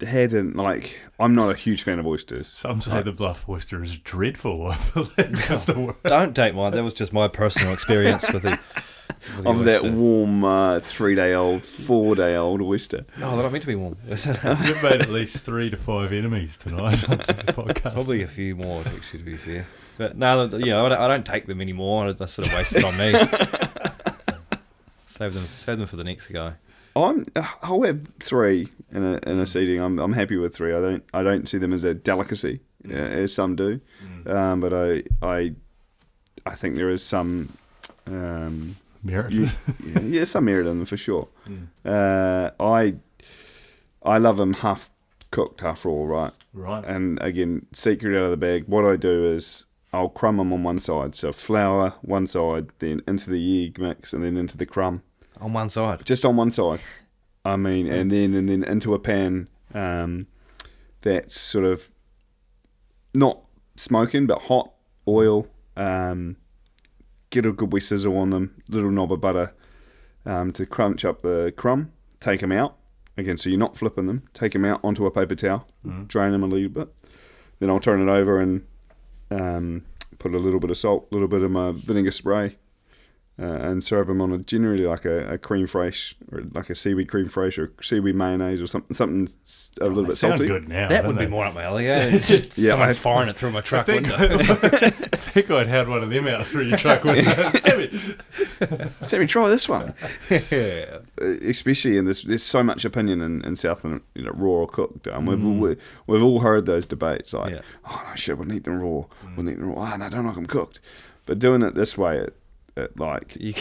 hadn't I'm not a huge fan of oysters. Some say the bluff oyster is dreadful. I believe that's the word. Don't take mine. That was just my personal experience with the Of that oyster. warm 3-day-old, 4-day-old oyster. No, they're not meant to be warm. You've made at least 3 to 5 enemies tonight on the podcast. Probably a few more, actually, to be fair. But no, I don't take them anymore. I sort of waste it on me. Save them for the next guy. I'll have 3 in a seating. I'm happy with 3. I don't see them as a delicacy, as some do. But I think there is some merit. Some merit in them for sure. I love them half cooked, half raw, right? Right. And again, secret out of the bag. What I do is I'll crumb them on one side. So flour one side, then into the egg mix, and then into the crumb. On one side. Just on one side. I mean, and then into a pan that's sort of not smoking but hot, oil. Get a good wee sizzle on them, little knob of butter to crunch up the crumb. Take them out again, so you're not flipping them. Take them out onto a paper towel, drain them a little bit. Then I'll turn it over and put a little bit of salt, a little bit of my vinegar spray. And serve them on generally like a creme fraiche, or like a seaweed creme fraiche, or seaweed mayonnaise, or something a little bit salty. Good now. That would be more up my alley. Yeah, Someone firing it through my truck window. I think I'd had one of them out through your truck window. Sammy, try this one. Yeah. Especially in this, there's so much opinion in Southland, raw or cooked. We've all heard those debates like, oh no shit, we'll eat them raw. We'll eat them raw. Oh no, I don't like them cooked. But doing it this way, You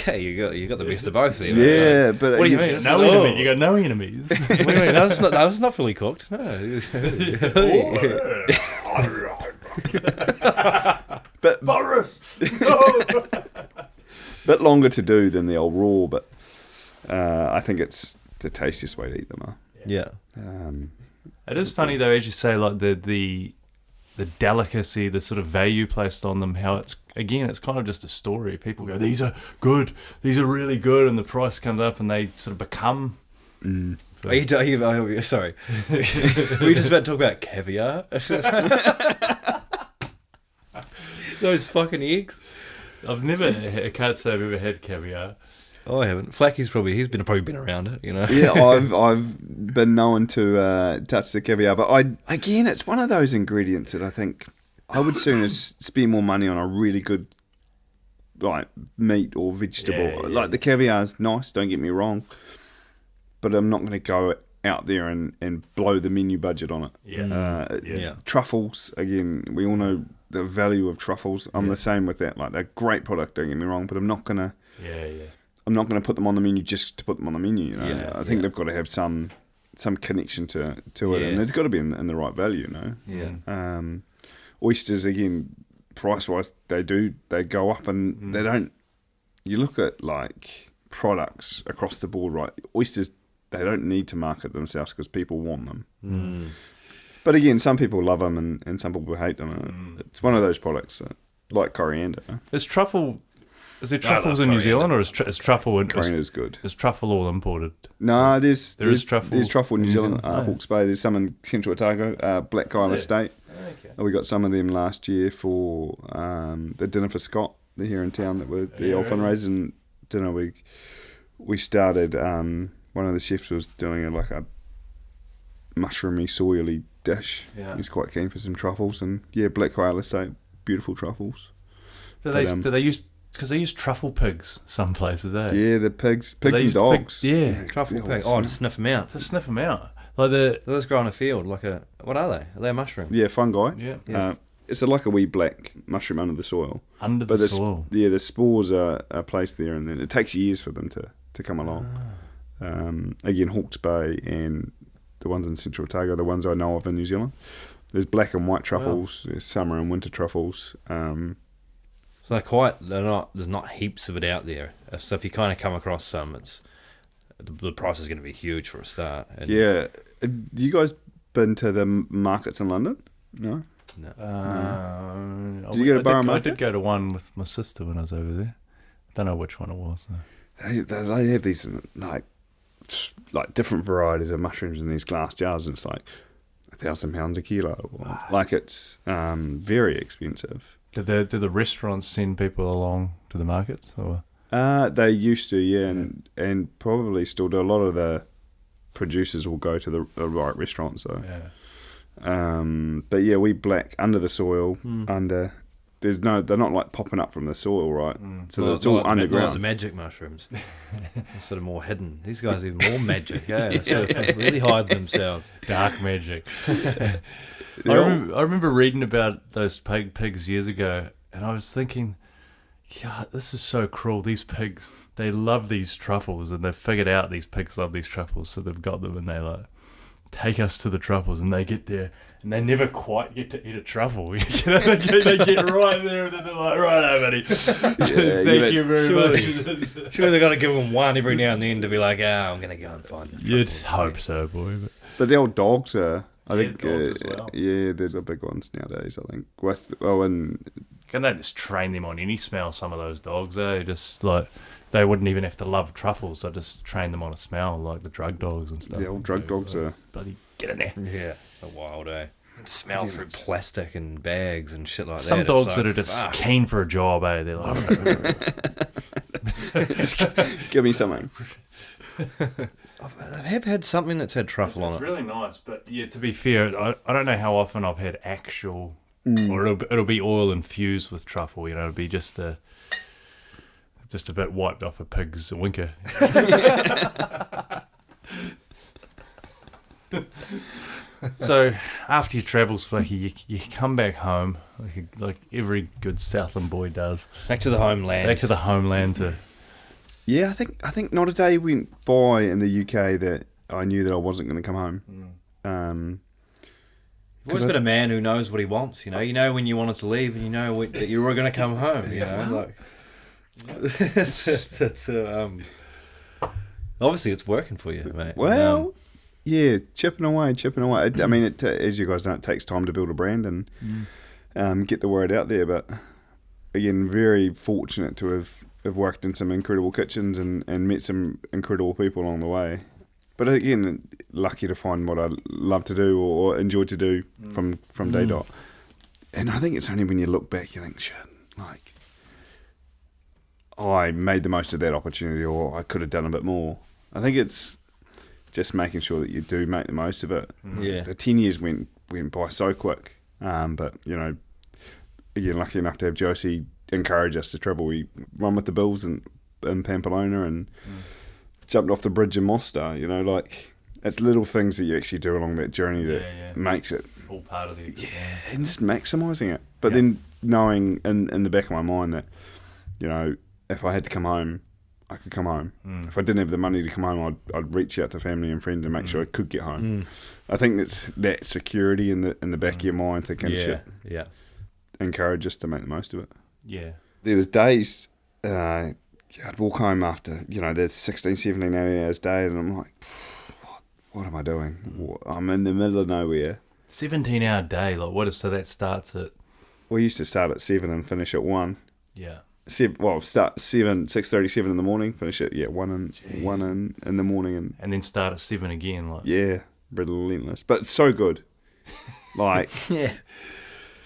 got the best of both there. Yeah, mate. but What do you mean? No enemy. You got no enemies. What do you mean? No, it's not fully cooked. No. but Boris. bit longer to do than the old raw, but I think it's the tastiest way to eat them. Yeah. It is funny though, as you say, like the delicacy, the sort of value placed on them. How it's kind of just a story. People go, these are good, these are really good, and the price comes up, and they sort of become. Sorry, were you just about to talk about caviar? Those fucking eggs. I can't say I've ever had caviar. Oh, I haven't. Flacky's probably been around it, Yeah, I've been known to touch the caviar, but it's one of those ingredients that I think I would sooner spend more money on a really good meat or vegetable. Yeah. The caviar's nice, don't get me wrong, but I'm not going to go out there and blow the menu budget on it. Truffles, again, we all know the value of truffles. I'm the same with that. They're a great product, don't get me wrong, but I'm not going to. I'm not going to put them on the menu just to put them on the menu. I think they've got to have some connection to it, and it's got to be in the right value. Oysters, again, price wise, they go up, and they don't. You look at products across the board, right? Oysters, they don't need to market themselves because people want them. But again, some people love them and some people hate them. It's one of those products like coriander. Is truffle Is there truffles in New Zealand, or is truffle Carina's good. Is truffle all imported? No, there's truffle. There's truffle in New Zealand. Oh. Hawke's Bay. There's some in Central Otago, Black Isle Estate. Okay. We got some of them last year for the dinner for Scott. They're here in town that were the old fundraising dinner. We started. One of the chefs was doing a mushroomy, soily dish. Yeah. He's quite keen for some truffles, and Black Isle Estate, beautiful truffles. Do they use? Because they use truffle pigs some places, eh? Yeah, the pigs and dogs. Truffle pigs. Oh, to sniff them out. To sniff them out. Like they just grow in a field. What are they? Are they a mushroom? Yeah, fungi. Yeah. It's like a wee black mushroom under the soil. Under the soil. Yeah, the spores are placed there, and then it takes years for them to come along. Again, Hawke's Bay and the ones in Central Otago, the ones I know of in New Zealand. There's black and white truffles. There's summer and winter truffles. So there's not heaps of it out there. So if you kind of come across some, the price is going to be huge for a start. And Yeah. You guys been to the markets in London? No? No. Did you go to Borough I Market? did go to one with my sister when I was over there. I don't know which one it was, though. They have these like different varieties of mushrooms in these glass jars, and it's like £1,000 a kilo. Like it's very expensive. Do the restaurants send people along to the markets, or? They used to, and probably still do. A lot of the producers will go to the right restaurants, though. Yeah. But we black under the soil, under. They're not like popping up from the soil, right? So it's all underground. Like the magic mushrooms, they're sort of more hidden. These guys are even more magic. Yeah, sort of really hide themselves. Dark magic. I remember reading about those pigs years ago, and I was thinking, God, this is so cruel. These pigs, they love these truffles, and they've figured out these pigs love these truffles, so they've got them, and they take us to the truffles, and they get there, and they never quite get to eat a truffle. They get right there, and then they're like, right, buddy. Thank you very much. Surely they've got to give them one every now and then to be like, I'm going to go and find them. You'd hope so, boy. But the old dogs are... I think, dogs as well. there's the big ones nowadays, I think. Can they just train them on any smell, some of those dogs, eh? Just like, they wouldn't even have to love truffles, they just train them on a smell, like the drug dogs and stuff. The old drug dogs are... Bloody get in there. Yeah, a wild, eh? Smell through plastic and bags and shit like Some that. dogs that are just keen for a job, eh? They're like... Give me something. I have had something that's had truffle on it. It's really nice, but yeah, to be fair, I don't know how often I've had actual, or it'll be oil infused with truffle. It'll be just a bit wiped off a pig's winker. So after your travels, Flacky, you come back home like every good Southland boy does. Back to the homeland. Back to the homeland to. Yeah, I think not a day went by in the UK that I knew that I wasn't going to come home. You've always been a man who knows what he wants, you know. You know when you wanted to leave, and you know that you were going to come home. You know, obviously it's working for you, mate. Well, chipping away. I mean, as you guys know, it takes time to build a brand and get the word out there. But again, very fortunate to have worked in some incredible kitchens and met some incredible people along the way. But again, lucky to find what I love to do or enjoy to do from day dot. And I think it's only when you look back you think, shit, like, I made the most of that opportunity, or I could have done a bit more. I think it's just making sure that you do make the most of it. Yeah. The 10 years went by so quick. But, you know, again, lucky enough to have Josie encourage us to travel. We run with the Bills in Pamplona and jumped off the bridge in Mostar. You know, like, it's little things that you actually do along that journey that makes it all part of the experience. Yeah, and just maximising it. But then knowing in the back of my mind that, you know, if I had to come home, I could come home. If I didn't have the money to come home, I'd reach out to family and friends and make sure I could get home. I think it's that security in the back of your mind thinking, shit, encourage us to make the most of it. Yeah. There was days I'd walk home after, you know, there's 16, 17, 18 hours a day, and I'm like, what am I doing? I'm in the middle of nowhere. 17-hour day, like what is, so that starts at... We used to start at 7 and finish at 1. Yeah. start 6:37 in the morning, finish at 1 in the morning, and then start at 7 again. Like, yeah, relentless, but so good. Like, Yeah.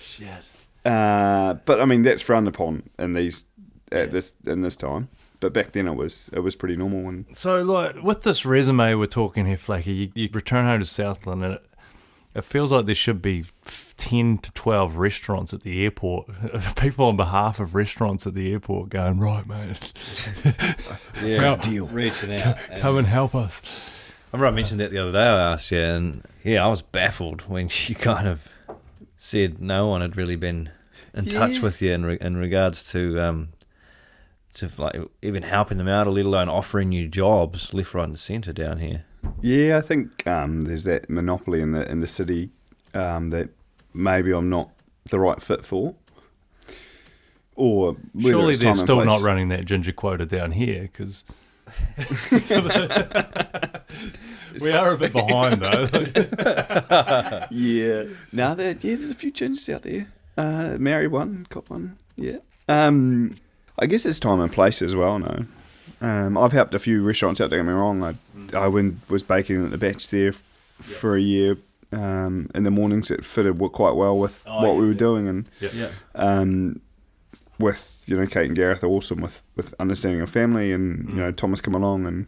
shit. But I mean that's frowned upon in this time. But back then it was pretty normal. And So, like, with this resume we're talking here, Flacky, you return home to Southland, and it feels like there should be 10 to 12 restaurants at the airport. People on behalf of restaurants at the airport going, right, mate, Yeah. deal. Reaching out. come and help us. I remember I mentioned that the other day. I asked you, and I was baffled when you kind of said no one had really been in touch with you in regards to like even helping them out, or let alone offering you jobs left, right, and centre down here. Yeah, I think there's that monopoly in the city that maybe I'm not the right fit for. Or whether Surely it's they're time and still place. not running that ginger quota down here, because we are a bit behind, though. Yeah. Now there's a few gingers out there. Married one, got one. Yeah. I guess it's time and place as well. No. I've helped a few restaurants out. Don't get me wrong. I was baking at the Batch there for a year. In the mornings, it fitted quite well with what we were doing, and with Kate and Gareth are awesome with understanding of family, and Thomas come along, and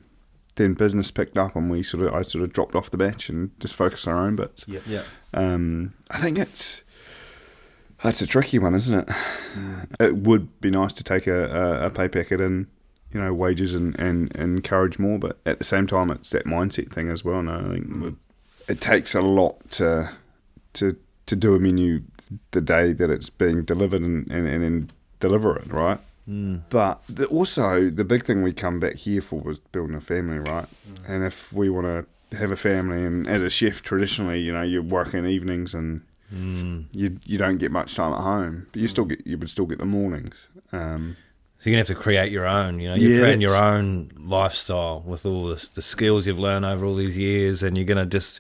then business picked up, and I sort of dropped off the Batch and just focused on our own bits. I think it's a tricky one, isn't it? It would be nice to take a pay packet and wages and encourage more, but at the same time it's that mindset thing as well. No, I think it takes a lot to do a menu the day that it's being delivered and deliver it, right? But also the big thing we come back here for was building a family, right? And if we want to have a family, and as a chef traditionally, you're working evenings and you don't get much time at home, but you would still get the mornings. So you're going to have to create your own, you're creating your own lifestyle with all the skills you've learned over all these years, and you're going to just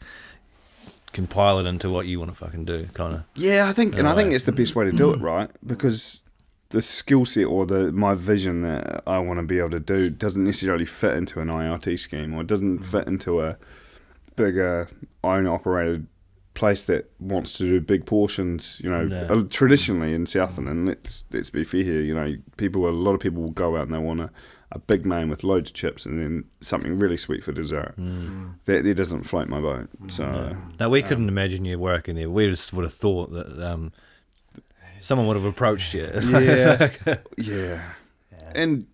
compile it into what you want to fucking do, kind of. Yeah, I think it's the best way to do it, right? Because the skill set or my vision that I want to be able to do doesn't necessarily fit into an IRT scheme, or it doesn't fit into a bigger own-operated place that wants to do big portions, traditionally in Southland. And let's be fair here, a lot of people will go out and they want a big main with loads of chips and then something really sweet for dessert. That doesn't float my boat. So no, we couldn't imagine you working there. We just would have thought that someone would have approached you. Yeah. And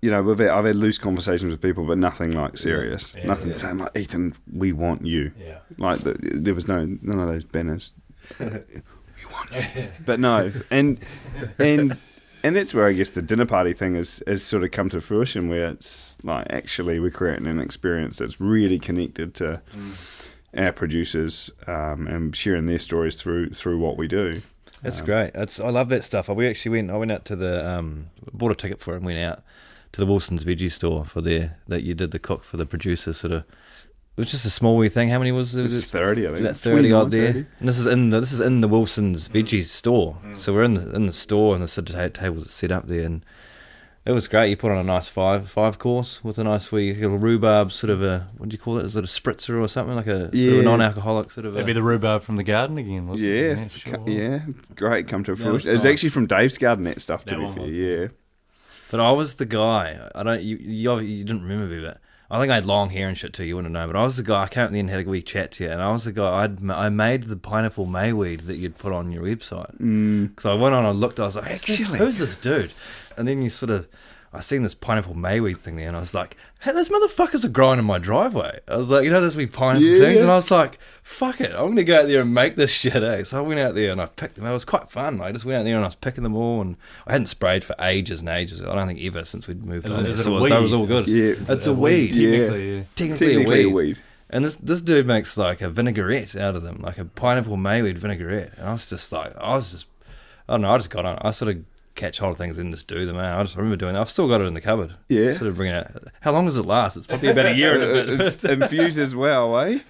I've had loose conversations with people, but nothing like serious. Nothing saying like, Ethan, we want you. Yeah. Like there was none of those banners. We want you. But no, and that's where I guess the dinner party thing has sort of come to fruition, where it's like actually we're creating an experience that's really connected to our producers and sharing their stories through what we do. That's great. I love that stuff. I went out to bought a ticket for it and went out to the Wilson's veggie store that you did the cook for the producer sort of. It was just a small wee thing. How many was it? It was 30, I think. About 30 odd there. 30. And this is in the Wilson's veggie store. So we're in the store, and the sort of tables set up there, and it was great. You put on a nice five course with a nice wee little rhubarb sort of a, what do you call it? Is it a spritzer or something, like a sort of a non-alcoholic sort of? That'd be the rhubarb from the garden again, wasn't it? Yeah, great. Come to fruition. It was actually from Dave's garden. That stuff, to be fair. Yeah. But I was the guy. You didn't remember me, but I think I had long hair and shit too. You wouldn't know, but I was the guy. I came up there and had a wee chat to you, and I was the guy. I made the pineapple mayweed that you'd put on your website. Because I went on and looked. I was like, who's this dude? And then I seen this pineapple mayweed thing there, and I was like, hey, those motherfuckers are growing in my driveway. I was like, those wee pineapple things, and I was like, fuck it, I'm going to go out there and make this shit, eh? So I went out there and I picked them. It was quite fun. I just went out there and I was picking them all, and I hadn't sprayed for ages and ages. I don't think ever since we'd moved on. Is it so a weed? That was all good. Yeah. It's a weed. Technically a a weed. And this dude makes like a vinaigrette out of them, like a pineapple mayweed vinaigrette. And I just got on. I sort of catch hold of things and just do them. I remember doing that. I've still got it in the cupboard. Yeah. Sort of bring it out. How long does it last? It's probably about a year and a bit. It's infused as well, eh?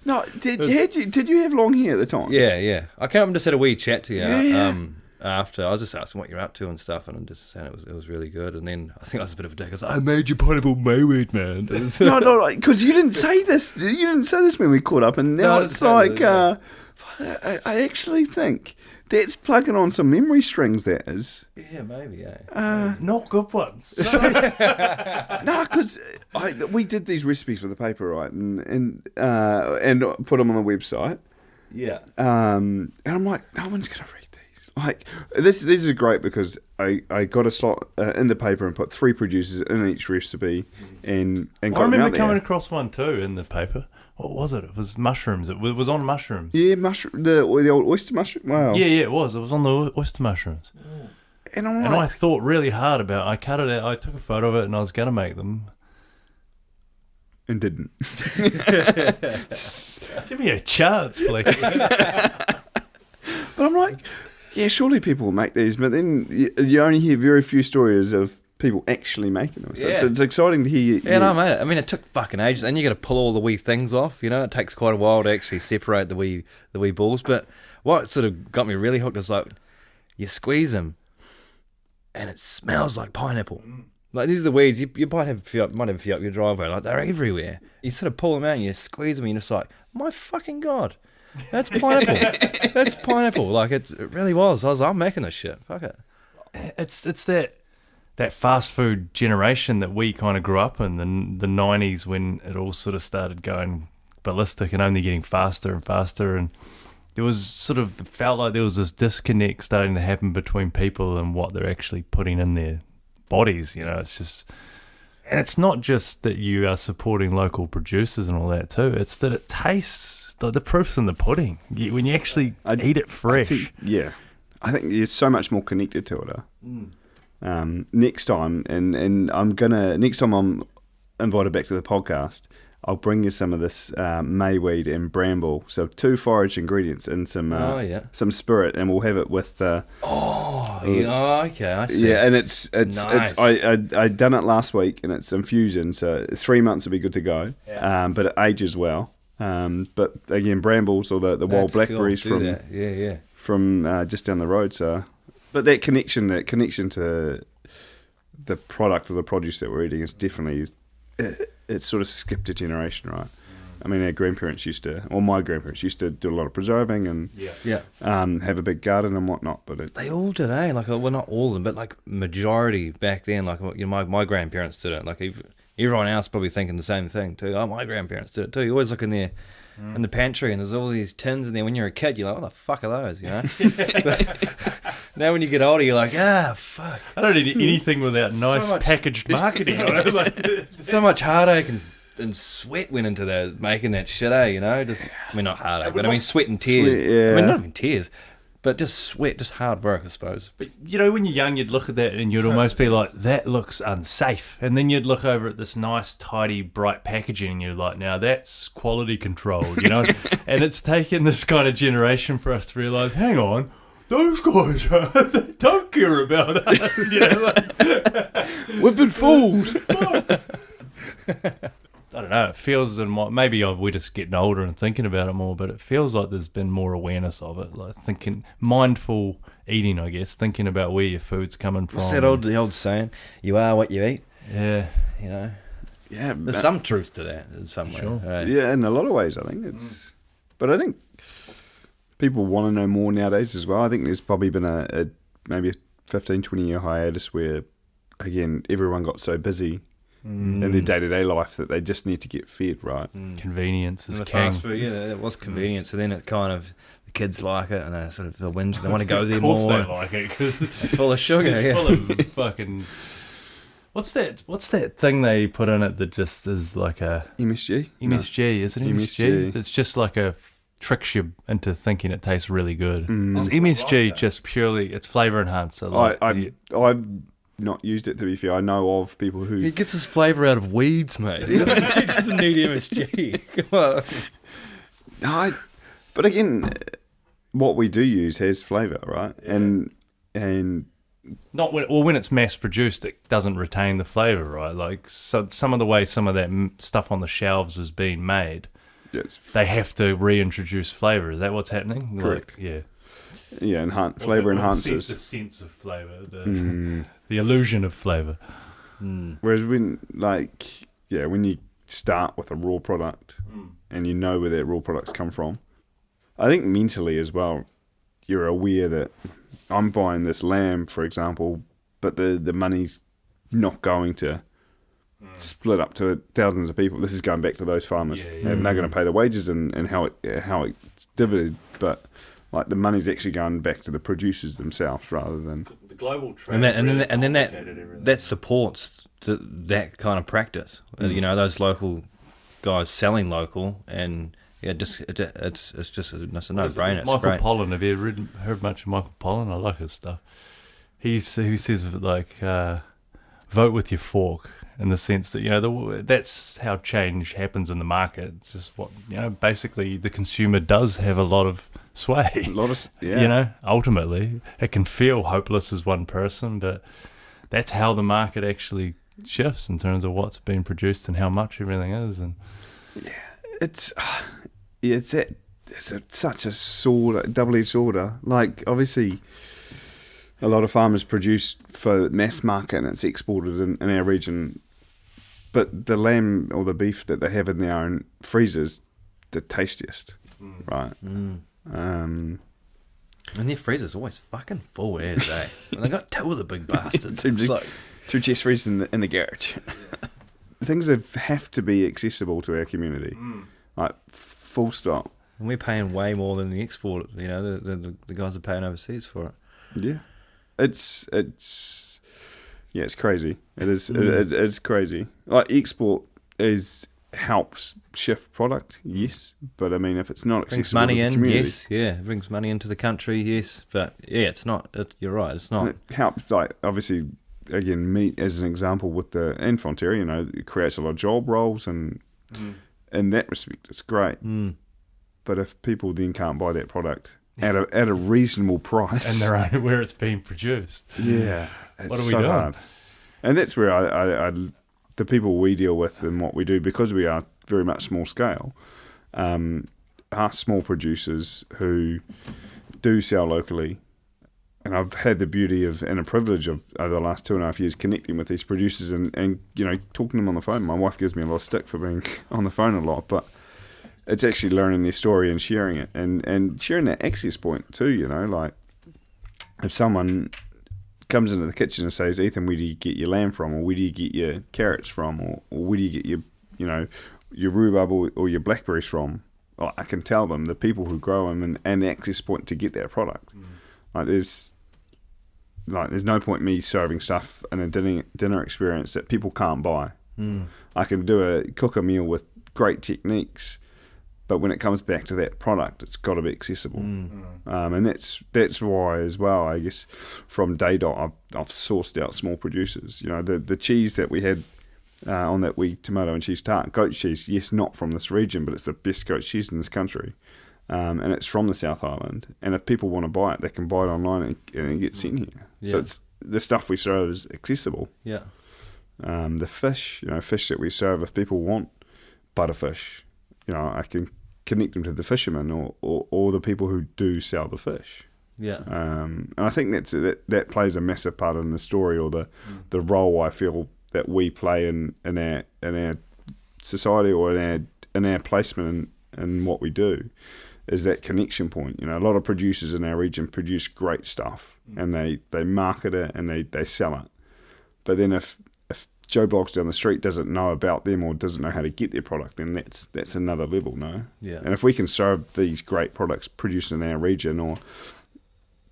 No, did you have long hair at the time? Yeah. I can't remember, just had a wee chat to you. after. I was just asking what you're up to and stuff, and I'm just saying it was really good. And then I think I was a bit of a dick. I was like, I made you pineapple mayweed, man. No, because you didn't say this. You didn't say this when we caught up, and now it's like, I actually think that's plugging on some memory strings. That is. Yeah, maybe. Yeah. Not good ones. No, because we did these recipes for the paper, right, and put them on the website. Yeah. And I'm like, no one's gonna read these. Like, this is great because I got a slot in the paper and put 3 producers in each recipe, and got I remember them out coming there. across one too in the paper. What was it? It was mushrooms. It was on mushrooms. Yeah, mushroom, the old oyster mushroom. Wow. Yeah, it was. It was on the oyster mushrooms. And I'm And like, I thought really hard about it. I cut it out. I took a photo of it and I was going to make them. and didn't. Give me a chance, Flacky. But I'm like, yeah, surely people will make these, but then you only hear very few stories of people actually making them. So it's exciting to hear. Yeah, no, mate. I mean, it took fucking ages, and you got to pull all the wee things off. You know, it takes quite a while to actually separate the wee balls. But what sort of got me really hooked was like, you squeeze them, and it smells like pineapple. Like, these are the weeds. You might have a few up your driveway. Like, they're everywhere. You sort of pull them out and you squeeze them and you're just like, my fucking God. That's pineapple. That's pineapple. Like, it really was. I was like, I'm making this shit. Fuck it. It's that fast food generation that we kind of grew up in, the 90s, when it all sort of started going ballistic and only getting faster and faster. And there was sort of, it felt like there was this disconnect starting to happen between people and what they're actually putting in their bodies. You know, it's just, and it's not just that you are supporting local producers and all that too. It's that it tastes, the proof's in the pudding. When you actually eat it fresh. I think there's so much more connected to it. Next time, and next time I'm invited back to the podcast, I'll bring you some of this mayweed and bramble. So 2 forage ingredients and some spirit, and we'll have it with. Okay, I see. Yeah, and it's Nice. I done it last week, and it's infusion, so 3 months will be good to go. Yeah. But it ages well. But again, brambles or the wild blackberries cool. from from just down the road. So, but that connection to the product or the produce that we're eating is definitely it's sort of skipped a generation, right? I mean, our grandparents my grandparents used to do a lot of preserving and have a big garden and whatnot. But they all did, eh? Like, well, not all of them, but like majority back then. Like, you know, my grandparents did it. Like, everyone else probably thinking the same thing too. Oh, my grandparents did it too. You always look in there in the pantry and there's all these tins in there. When you're a kid, you're like, what the fuck are those? You know. But now when you get older, you're like, fuck. I don't need anything without nice packaged marketing. So much heartache and sweat went into that, making that shit, eh? You know, just, I mean, not heartache, but I mean sweat and tears. I mean, not even tears, but just sweat, just hard work, I suppose. But, you know, when you're young, you'd look at that and you'd almost be like, that looks unsafe. And then you'd look over at this nice, tidy, bright packaging and you're like, now that's quality controlled, you know? And it's taken this kind of generation for us to realise, hang on, those guys, they don't care about us, you know? we've been fooled. I don't know, it feels, maybe we're just getting older and thinking about it more, but it feels like there's been more awareness of it, like thinking, mindful eating, I guess, thinking about where your food's coming from. What's that the old saying, you are what you eat? Yeah. You know? Yeah. There's some truth to that in some way. Sure. Right? Yeah, in a lot of ways, I think it's. But I think people want to know more nowadays as well. I think there's probably been maybe a 15, 20 year hiatus where, again, everyone got so busy in their day-to-day life that they just need to get fed, right? Convenience is And the king. fast food, it was convenience, and then it kind of, the kids like it, and they sort of, they want to go there Of course more. they like it, because It's full of sugar, it's full of fucking... What's that thing they put in it that just is like a... MSG? MSG, isn't it? MSG. It's just like tricks you into thinking it tastes really good. Is MSG just purely, it's flavour enhancer? Like I've not used it, to be fair. I know of people who... He gets his flavour out of weeds, mate. He doesn't need MSG. Come on. But again, what we do use has flavour, right? Yeah. And Not when it's mass produced, it doesn't retain the flavour, right? Like, so some of the way some of that stuff on the shelves is being made, they have to reintroduce flavour. Is that what's happening? Correct. Like, yeah. flavour enhancers. The sense of flavour, the illusion of flavour. Whereas when you start with a raw product and you know where that raw products come from, I think mentally as well, you're aware that I'm buying this lamb, for example, but the money's not going to split up to thousands of people. This is going back to those farmers, and they're going to pay the wages and how it's divided. But like the money's actually going back to the producers themselves rather than the global trade. And then that supports that kind of practice. You know, those local guys selling local, and it's just a no-brainer. Michael Pollan, have you heard much of Michael Pollan? I like his stuff. He says like vote with your fork, in the sense that, you know, that's how change happens in the market. It's just what, you know, basically the consumer does have a lot of sway. You know, ultimately it can feel hopeless as one person, but that's how the market actually shifts in terms of what's being produced and how much everything is. And it's such a double-edged sword. Like, obviously a lot of farmers produce for mass market and it's exported in our region, but the lamb or the beef that they have in their own freezers, the tastiest, right? And their freezer's always fucking full as, eh? And they got two of the big bastards. Two chest freezers in the garage. Things have to be accessible to our community, like full stop. And we're paying way more than the export. You know, the guys are paying overseas for it. Yeah, it's crazy. It is. It's crazy. Like, export helps shift product, yes, but I mean, if it's not accessible to the community, it brings money into the country, yes, but it's not. You're right, it's not. It helps, like, obviously, again, meat as an example and Fonterra, you know, it creates a lot of job roles, and in that respect, it's great. But if people then can't buy that product at a reasonable price, and they're only where it's being produced, it's what are we so doing? hard. And that's where I the people we deal with and what we do, because we are very much small scale, are small producers who do sell locally. And I've had the beauty of and a privilege of, over the last 2.5 years, connecting with these producers and you know, talking to them on the phone. My wife gives me a lot of stick for being on the phone a lot, but it's actually learning their story and sharing it, and sharing that access point too. You know, like, if someone comes into the kitchen and says, "Ethan, where do you get your lamb from, or where do you get your carrots from, or where do you get your, you know, your rhubarb or your blackberries from?" Well, I can tell them the people who grow them and the access point to get that product. Like, there's no point me serving stuff in a dinner experience that people can't buy. I can cook a meal with great techniques, but when it comes back to that product, it's got to be accessible. And that's why, as well, I guess, from day dot, I've sourced out small producers. You know, the cheese that we had on that wee tomato and cheese tart, goat cheese, yes, not from this region, but it's the best goat cheese in this country. And it's from the South Island. And if people want to buy it, they can buy it online and it gets sent here. So it's the stuff we serve is accessible. Yeah. The fish, you know, fish that we serve, if people want butterfish, you know, I can connect them to the fishermen or the people who do sell the fish. Yeah. And I think that plays a massive part in the story, or the role I feel that we play in our society, or in our placement in what we do, is that connection point. You know, a lot of producers in our region produce great stuff, and they market it and they sell it. But then if Joe Bloggs down the street doesn't know about them or doesn't know how to get their product, then that's another level, no? Yeah. And if we can serve these great products produced in our region or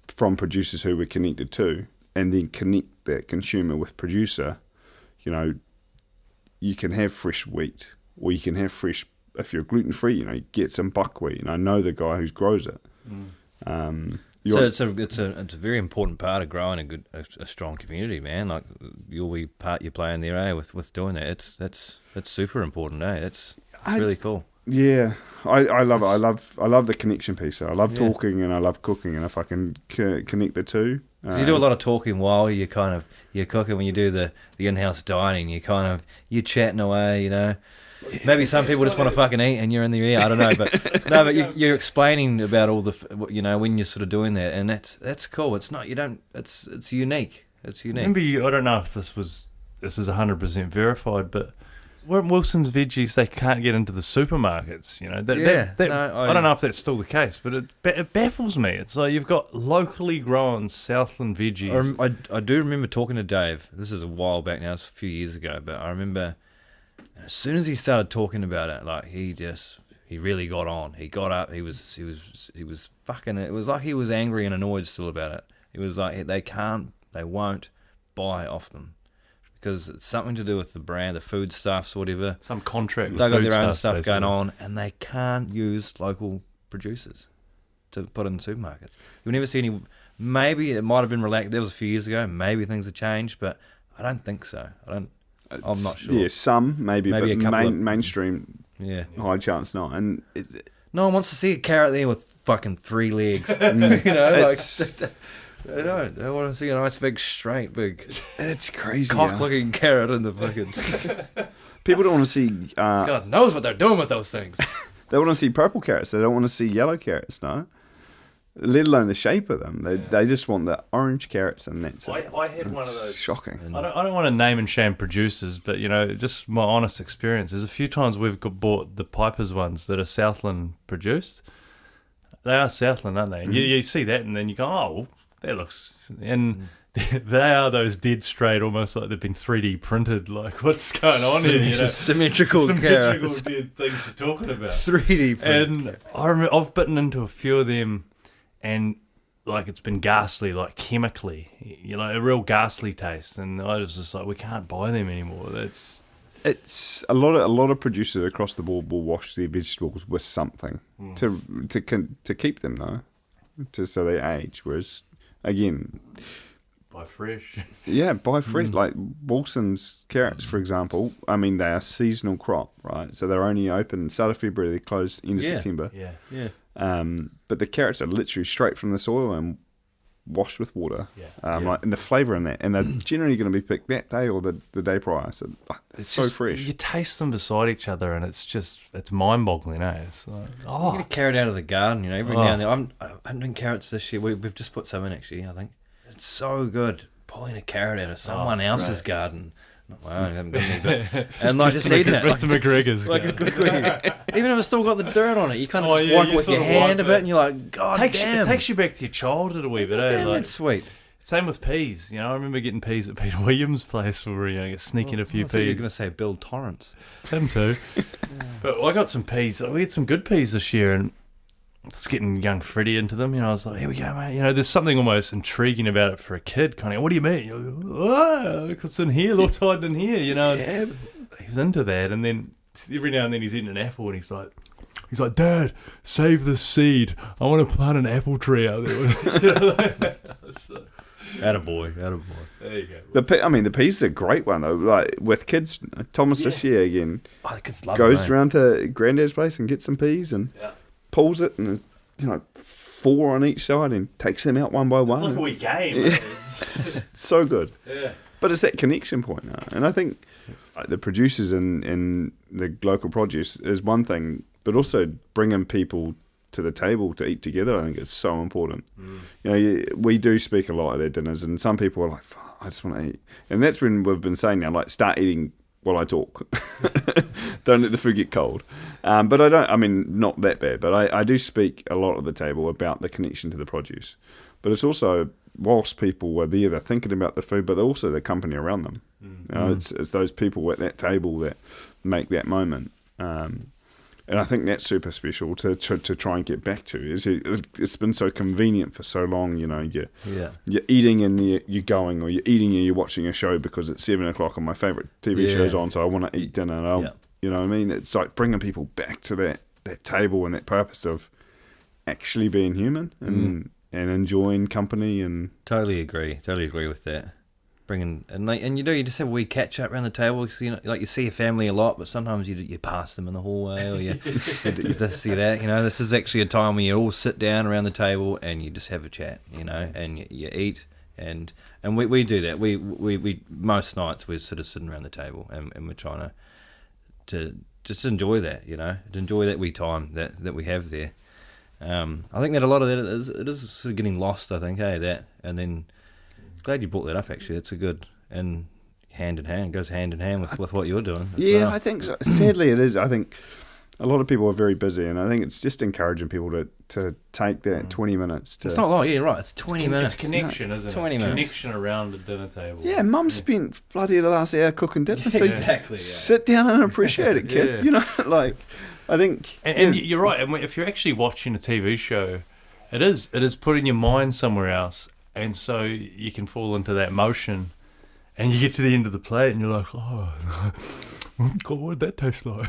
from producers who we're connected to, and then connect that consumer with producer, you know, you can have fresh wheat, or you can have fresh, if you're gluten-free, you know, get some buckwheat, and I know the guy who grows it. So it's a very important part of growing a strong community, man. Like, you'll be part you play in there, eh? With doing that, that's super important, eh? It's really cool. Yeah, I love it. I love the connection piece. I love talking and I love cooking, and if I can connect the two. You do a lot of talking while you're cooking. When you do the in-house dining, you're chatting away, you know. Maybe some people just want to fucking eat, and you're in the ear. I don't know, but no, but you're explaining about all the, you know, when you're sort of doing that, and that's cool. It's not, you don't. It's unique. It's unique. Remember, I don't know if this is 100% verified, but weren't Wilson's veggies, they can't get into the supermarkets, you know. I don't know if that's still the case, but it baffles me. It's like you've got locally grown Southland veggies. I do remember talking to Dave. This is a while back now, it's a few years ago, but I remember as soon as he started talking about it, like he really got on. He got up, he was fucking, it was like he was angry and annoyed still about it. It was like they won't buy off them. Because it's something to do with the brand, the foodstuffs, whatever. Some contract with They've got their own foodstuffs, stuff basically. going on, and they can't use local producers to put in supermarkets. You'll never see any. Maybe it might have been relaxed. That was a few years ago. Maybe things have changed, but I don't think so. I'm not sure. Yeah, some maybe Maybe but a couple of- mainstream, Yeah. high chance not. And No one wants to see a carrot there with fucking 3 legs. You know, like they don't. They want to see a nice big straight big it's crazy. cock-looking carrot in the fucking. People don't want to see. God knows what they're doing with those things. They want to see purple carrots. They don't want to see yellow carrots. No, let alone the shape of them. They just want the orange carrots, and that's it. I had one of those. Shocking. I don't want to name and shame producers, but you know, just my honest experience. There's a few times we've bought the Piper's ones that are Southland produced. They are Southland, aren't they? And you see that, and then you go, oh, well, that looks. And they are those dead straight, almost like they've been 3D printed. Like, what's going on here? You know? Symmetrical carrots. dead things you're talking about. 3D print. And I remember I've bitten into a few of them, and like it's been ghastly, like chemically, you know, a real ghastly taste. And I was just like, we can't buy them anymore. It's a lot of producers across the board will wash their vegetables with something to keep them though, so they age. Whereas again, buy fresh. yeah, buy fresh. Like Wilson's carrots, for example. I mean, they are seasonal crop, right? So they're only open start of February. They close end of September. Yeah. But the carrots are literally straight from the soil and washed with water. Like, and the flavour in that, and they're generally going to be picked that day or the day prior. So it's so just, fresh. You taste them beside each other, and it's mind-boggling, eh? It's like, You get a carrot out of the garden, you know, every now and then. I haven't done carrots this year. We've just put some in, actually, I think. It's so good pulling a carrot out of someone else's garden. Well, I haven't got any, but and like just eating it, Mr. McGregor's. like a good even if it's still got the dirt on it, you kind of Oh, wipe you with sort your of hand wipe a bit, it. and you're like, God It damn, takes you back to your childhood a wee bit, eh? damn, Like, that's sweet. same with peas. You know, I remember getting peas at Peter Williams' place where you know, sneaking a few I thought you were peas. going to say Bill Torrance. Him too. But I got some peas. We had some good peas this year, and just getting young Freddie into them. You know, I was like, here we go, mate. You know, there's something almost intriguing about it for a kid. Kind of, what do you mean? You're like, oh, it's in here, looks hiding in here. You know, and he was into that. And then every now and then he's eating an apple, and he's like, Dad, save the seed. I want to plant an apple tree out there. You know, so, Attaboy. there you go. The peas are a great one though. Like with kids, Thomas this year again Oh, the kids love goes it, around to Granddad's place and gets some peas and pulls it, and there's, you know, 4 on each side and takes them out one by one. It's like a wee game. Yeah. It's So good. yeah. But it's that connection point now. And I think the producers in the local produce is one thing, but also bringing people to the table to eat together, I think is so important. You know, we do speak a lot at our dinners, and some people are like, I just want to eat. And that's when we've been saying now, like, start eating while I talk. Don't let the food get cold. But not that bad, but I do speak a lot at the table about the connection to the produce. But it's also, whilst people are there, they're thinking about the food, but they're also the company around them. You know, it's those people at that table that make that moment. And I think that's super special to try and get back to. It's been so convenient for so long, you know. You're eating and you're going, or you're eating and you're watching a show because it's 7 o'clock and my favourite TV show's on, so I want to eat dinner. And you know what I mean? It's like bringing people back to that table and that purpose of actually being human and enjoying company. And Totally agree with that. And you know, you just have a wee catch up around the table. Cause, you know, like you see your family a lot, but sometimes you pass them in the hallway, or you just see that. You know, this is actually a time when you all sit down around the table and you just have a chat. You know, and you eat, and we do that. We most nights we're sort of sitting around the table and we're trying to just enjoy that, enjoy that wee time that we have there. I think that a lot of that is sort of getting lost. I think, that, and then glad you brought that up. Actually, it's a good and goes hand in hand with what you're doing. Yeah, I think so. Sadly it is. I think a lot of people are very busy, and I think it's just encouraging people to take that 20 minutes. It's not long, yeah, right. It's 20 minutes. It's connection, isn't it? 20 it's minutes. Connection around the dinner table. Yeah, Mum spent bloody the last hour cooking dinner. So Exactly. sit down and appreciate it, kid. Yeah. Like, I think... And you're right. And if you're actually watching a TV show, it is putting your mind somewhere else. And so you can fall into that motion. And you get to the end of the plate and you're like, oh, God, what did that taste like?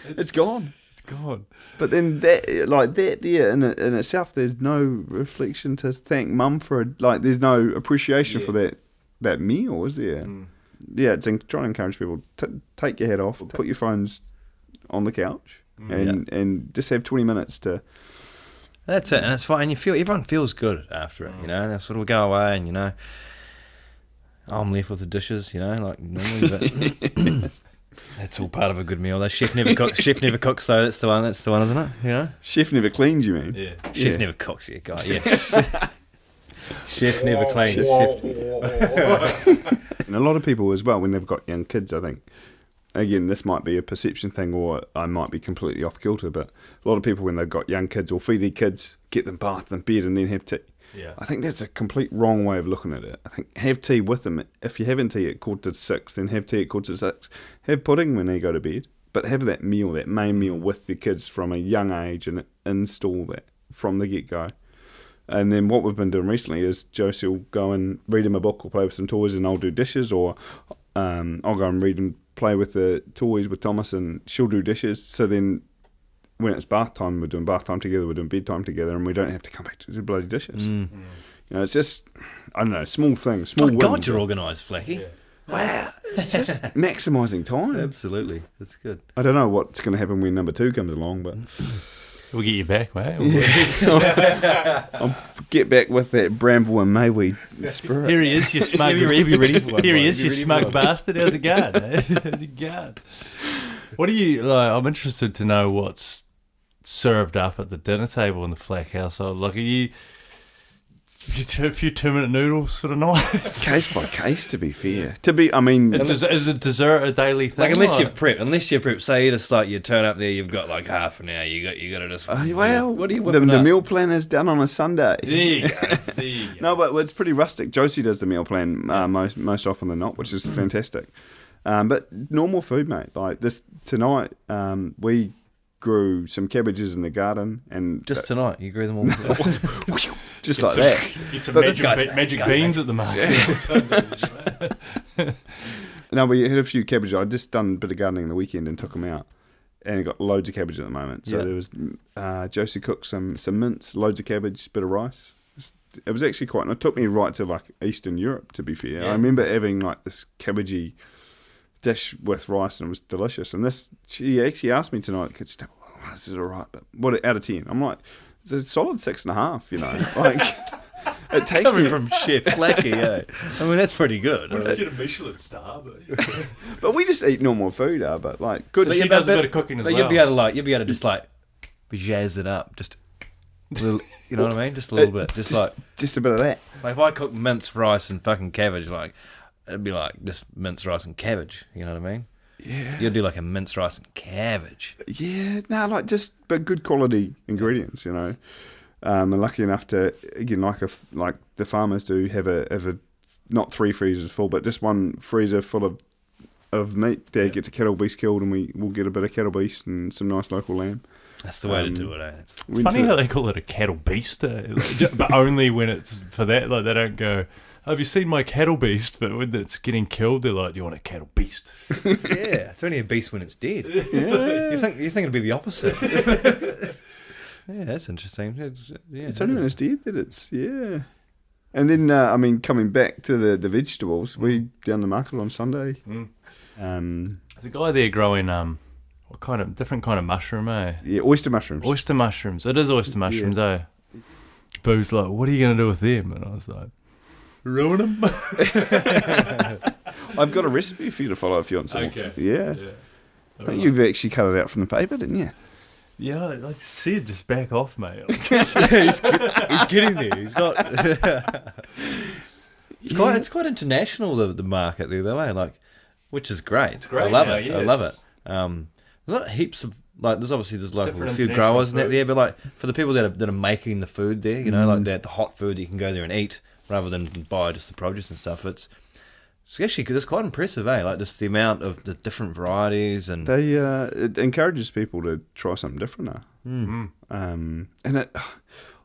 It's gone. It's gone. But then that there in itself, there's no reflection to thank Mum for it. Like, there's no appreciation for that meal, is there? Yeah, it's trying to encourage people to take your head off, put your phones on the couch, and just have 20 minutes to... That's it, and it's fine. And everyone feels good after it, and sort of go away, and I'm left with the dishes, like normally, but that's all part of a good meal. The chef never cooks, though. That's the one, isn't it? Chef never cleans, you mean? Yeah. Chef never cooks, yeah, guy. Yeah. Chef never cleans. And a lot of people as well, when they've got young kids, I think, again, this might be a perception thing, or I might be completely off kilter, but a lot of people, when they've got young kids, will feed their kids, get them bathed in bed, and then have tea. Yeah. I think that's a complete wrong way of looking at it. I think have tea with them. If you're having tea at 6:15, then have tea at 6:15. Have pudding when they go to bed, but have that main meal with the kids from a young age, and install that from the get-go. And then what we've been doing recently is Josie will go and read him a book or play with some toys, and I'll do dishes, or I'll go and read and play with the toys with Thomas, and she'll do dishes. So then when it's bath time, we're doing bath time together, we're doing bedtime together, and we don't have to come back to do bloody dishes. It's just, I don't know, small things. Small wins. God, you're organised, Flacky. Yeah. Wow. It's just maximising time. Absolutely. That's good. I don't know what's going to happen when number 2 comes along, but... We'll get you back, mate. I'll get back with that bramble and mayweed spirit. Here he is, you smug. Be ready for one. Here he is, you Be ready for smug one. bastard. How's it going? How's it going? What do you like? I'm interested to know what's served up at the dinner table in the Flack household. Like, are you a few 2-minute noodles sort of nights? Case by case, to be fair. Is it dessert a daily thing? Like, unless you've prepped, say you just like you turn up there, you've got like half an hour, you got to just. What are you whipping the up? meal plan is done on a Sunday. There you go. There you go. No, but it's pretty rustic. Josie does the meal plan most often than not, which is fantastic. But normal food, mate. Like this tonight, we grew some cabbages in the garden, and Just tonight, you grew them all. just like that. It's some But magic beans at the moment. No, we had a few cabbages. I'd just done a bit of gardening on the weekend and took them out, and got loads of cabbage at the moment. So there was Josie cooked some mince, loads of cabbage, bit of rice. It was actually quite. And it took me right to like Eastern Europe. To be fair, I remember having like this cabbagey dish with rice, and it was delicious. And she actually asked me tonight, "Could you this is all right, but what out of 10?" I'm like, it's a solid 6.5. Like it takes Coming me from Chef Flacky, I mean, that's pretty good. Get a Michelin star, but we just eat normal food, but like good. So she does a bit of cooking as well. You'll be able to just like jazz it up, just a little, you know what I mean? Just a little bit, just a bit of that. like if I cook minced rice and fucking cabbage, like it'd be like just minced rice and cabbage. You know what I mean? Yeah. You'd do like a minced rice and cabbage. Yeah, no, like just but good quality ingredients, And lucky enough to again, like the farmers do, have a not 3 freezers full, but just 1 freezer full of meat. Dad gets a cattle beast killed, and we'll get a bit of cattle beast and some nice local lamb. That's the way to do it. It's funny how they call it a cattle beast, but only when it's for that. Like they don't go, "Have you seen my cattle beast?" But when it's getting killed, they're like, "Do you want a cattle beast?" Yeah, it's only a beast when it's dead. Yeah. You think it'd be the opposite? Yeah, that's interesting. It's only when it's dead that it's And then coming back to the vegetables, we down the market on Sunday. There's a guy there growing different kind of mushroom, eh? Yeah, oyster mushrooms. Oyster mushrooms. It is oyster mushrooms, eh? Boo's like, "What are you going to do with them?" And I was like, "Ruin them." I've got a recipe for you to follow if you want some. Okay. Yeah. I think you've actually cut it out from the paper, didn't you? Yeah, like I said, just back off, mate. he's getting there. He's not. It's quite international, the market there, though, eh? Like, which is great. It's great I love now, it. yeah, I love it. There's not heaps of there's obviously like Different a few international growers and that foods. there, but like for the people that are making the food there, you know, like the hot food you can go there and eat rather than buy just the produce and stuff. It's actually it's quite impressive, eh? Like just the amount of the different varieties and It encourages people to try something different now. And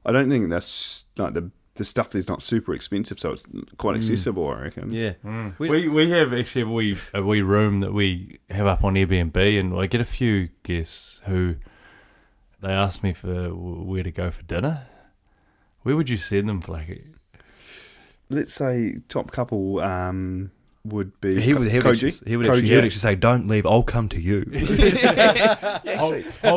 I don't think that's like the stuff there's not super expensive, so it's quite accessible, I reckon. yeah. We have actually a wee room that we have up on Airbnb, and I get a few guests who they ask me for where to go for dinner. Where would you send them, Flacky? Let's say top couple would be He would Koji. actually say, "Don't leave. I'll come to you." Hold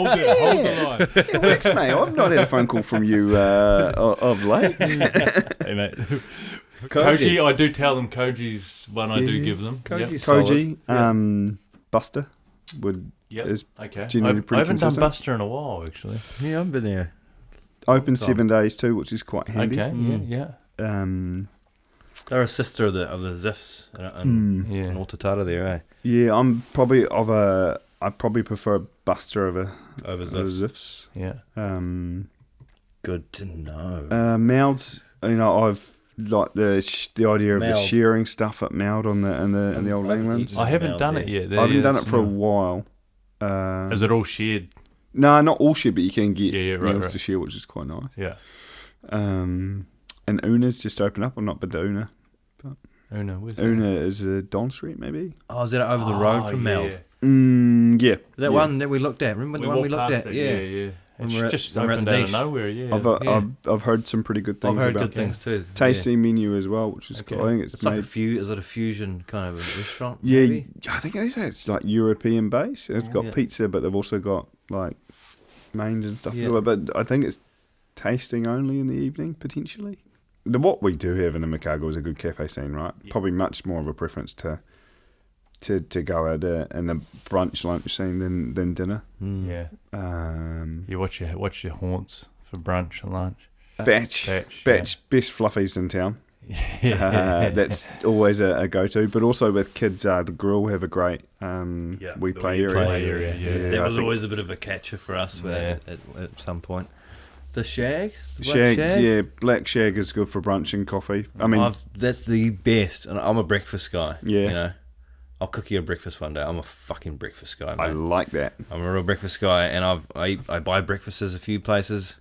the line. It works, mate. I've not had a phone call from you of late. Hey, mate. Koji, I do tell them Koji's one. I do give them. Koji's Koji, Buster is Okay. generally I pretty haven't done consistent. Buster in a while, actually. Yeah, I've been there. Open 7 days too, which is quite handy. Okay. Yeah. They're a sister of the Ziffs and Yeah. Altatara there, eh? Yeah, I probably prefer Buster over Over Ziffs. Ziffs. Yeah. Good to know. Mouths, I've like the idea of the Meld. shearing stuff at Meld on the in the old Englands. I haven't done it yet. I haven't done it for a while. Is it all shared? No, not all shit, but you can get right, meals right. to share, which is quite nice. Yeah. And Una's just opened up. I've not been to Una. Una, where's that? Una is Don Street, maybe. Oh, is that over the road from Mel? Yeah. That one that we looked at. Remember the one we walked looked past at? it, Yeah. When It's we're at- just when we're at opened the out of niche. nowhere, yeah. I've heard some pretty good I've things heard about good things too. tasty menu as well, which is Okay. cool. I think it's It's like made, is it a fusion kind of a restaurant? yeah. Maybe? I think it's like European based. It's got Yeah. pizza, but they've also got like mains and stuff. Yeah. As well. But I think it's tasting only in the evening potentially. What we do have in the Chicago is a good cafe scene, right? Yeah. Probably much more of a preference to go out in the brunch lunch scene than dinner. Yeah. You watch your haunts for brunch and lunch. Batch, best fluffies in town. Yeah. That's always a go-to. But also with kids, the grill have a great we play area. Yeah. That I was think- always a bit of a catcher for us at some point. The shag? The black Shag, shag? yeah, black shag is good for brunch and coffee. I mean, that's the best. And I'm a breakfast guy. Yeah. You know, I'll cook you a breakfast one day. I'm a fucking breakfast guy, I mate. like that. I'm a real breakfast guy, and I buy breakfasts a few places,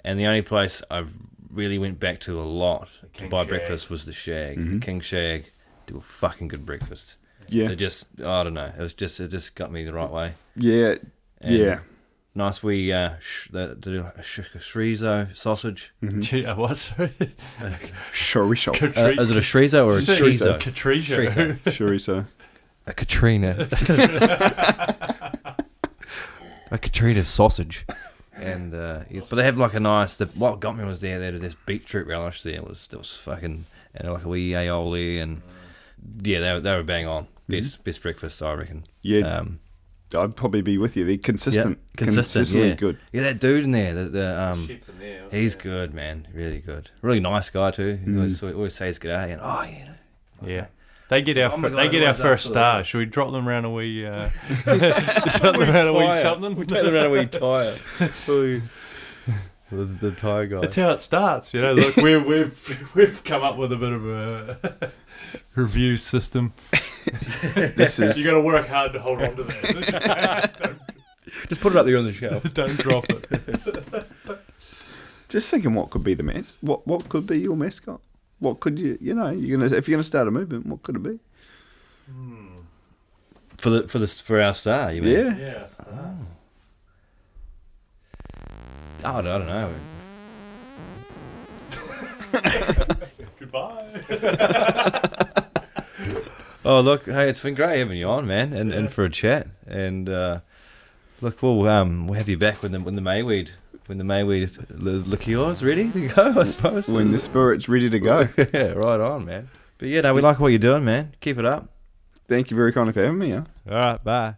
and the only place I really went back to a lot to King buy Shag. breakfast was the Shag. Mm-hmm. King Shag do a fucking good breakfast. Yeah, It just I don't know. It just got me the right way. yeah, And yeah. Nice wee chorizo sausage. Yeah, what? Sorry? Chorizo, Is it a chorizo or a chorizo? Catricio. chorizo. A Katrina. A Katrina sausage. And but they have like a nice. What got me was they had this beetroot relish there. It was fucking and like a wee aioli and yeah, they were bang on. Best breakfast I reckon. Yeah, I'd probably be with you. They're consistent, consistently yeah. good. Yeah, that dude in there, the Chef in there, he's good, man. Really good. Really nice guy too. He always says good day and Yeah. They get our Oh my God, they get our otherwise first that's star. Should we drop them around a wee drop them around a wee something? We take them around a wee tyre. The tyre guy. That's how it starts, you know. Look, we've come up with a bit of a review system. This is You got to work hard to hold on to that. Just put it up there on the shelf. Don't drop it. just thinking what could be the mess. What could be your mascot? What could if you're gonna start a movement, what could it be? For our star, you mean? Yeah. Yeah, star. Oh, I don't know. Goodbye. Oh, look, hey, it's been great having you on, man, and for a chat. And look, we'll have you back when the Mayweed liqueur's ready to go, I suppose. When the spirit's ready to go. Yeah, right on, man. But yeah, no, we like what you're doing, man. Keep it up. Thank you very kindly for having me. All right, bye.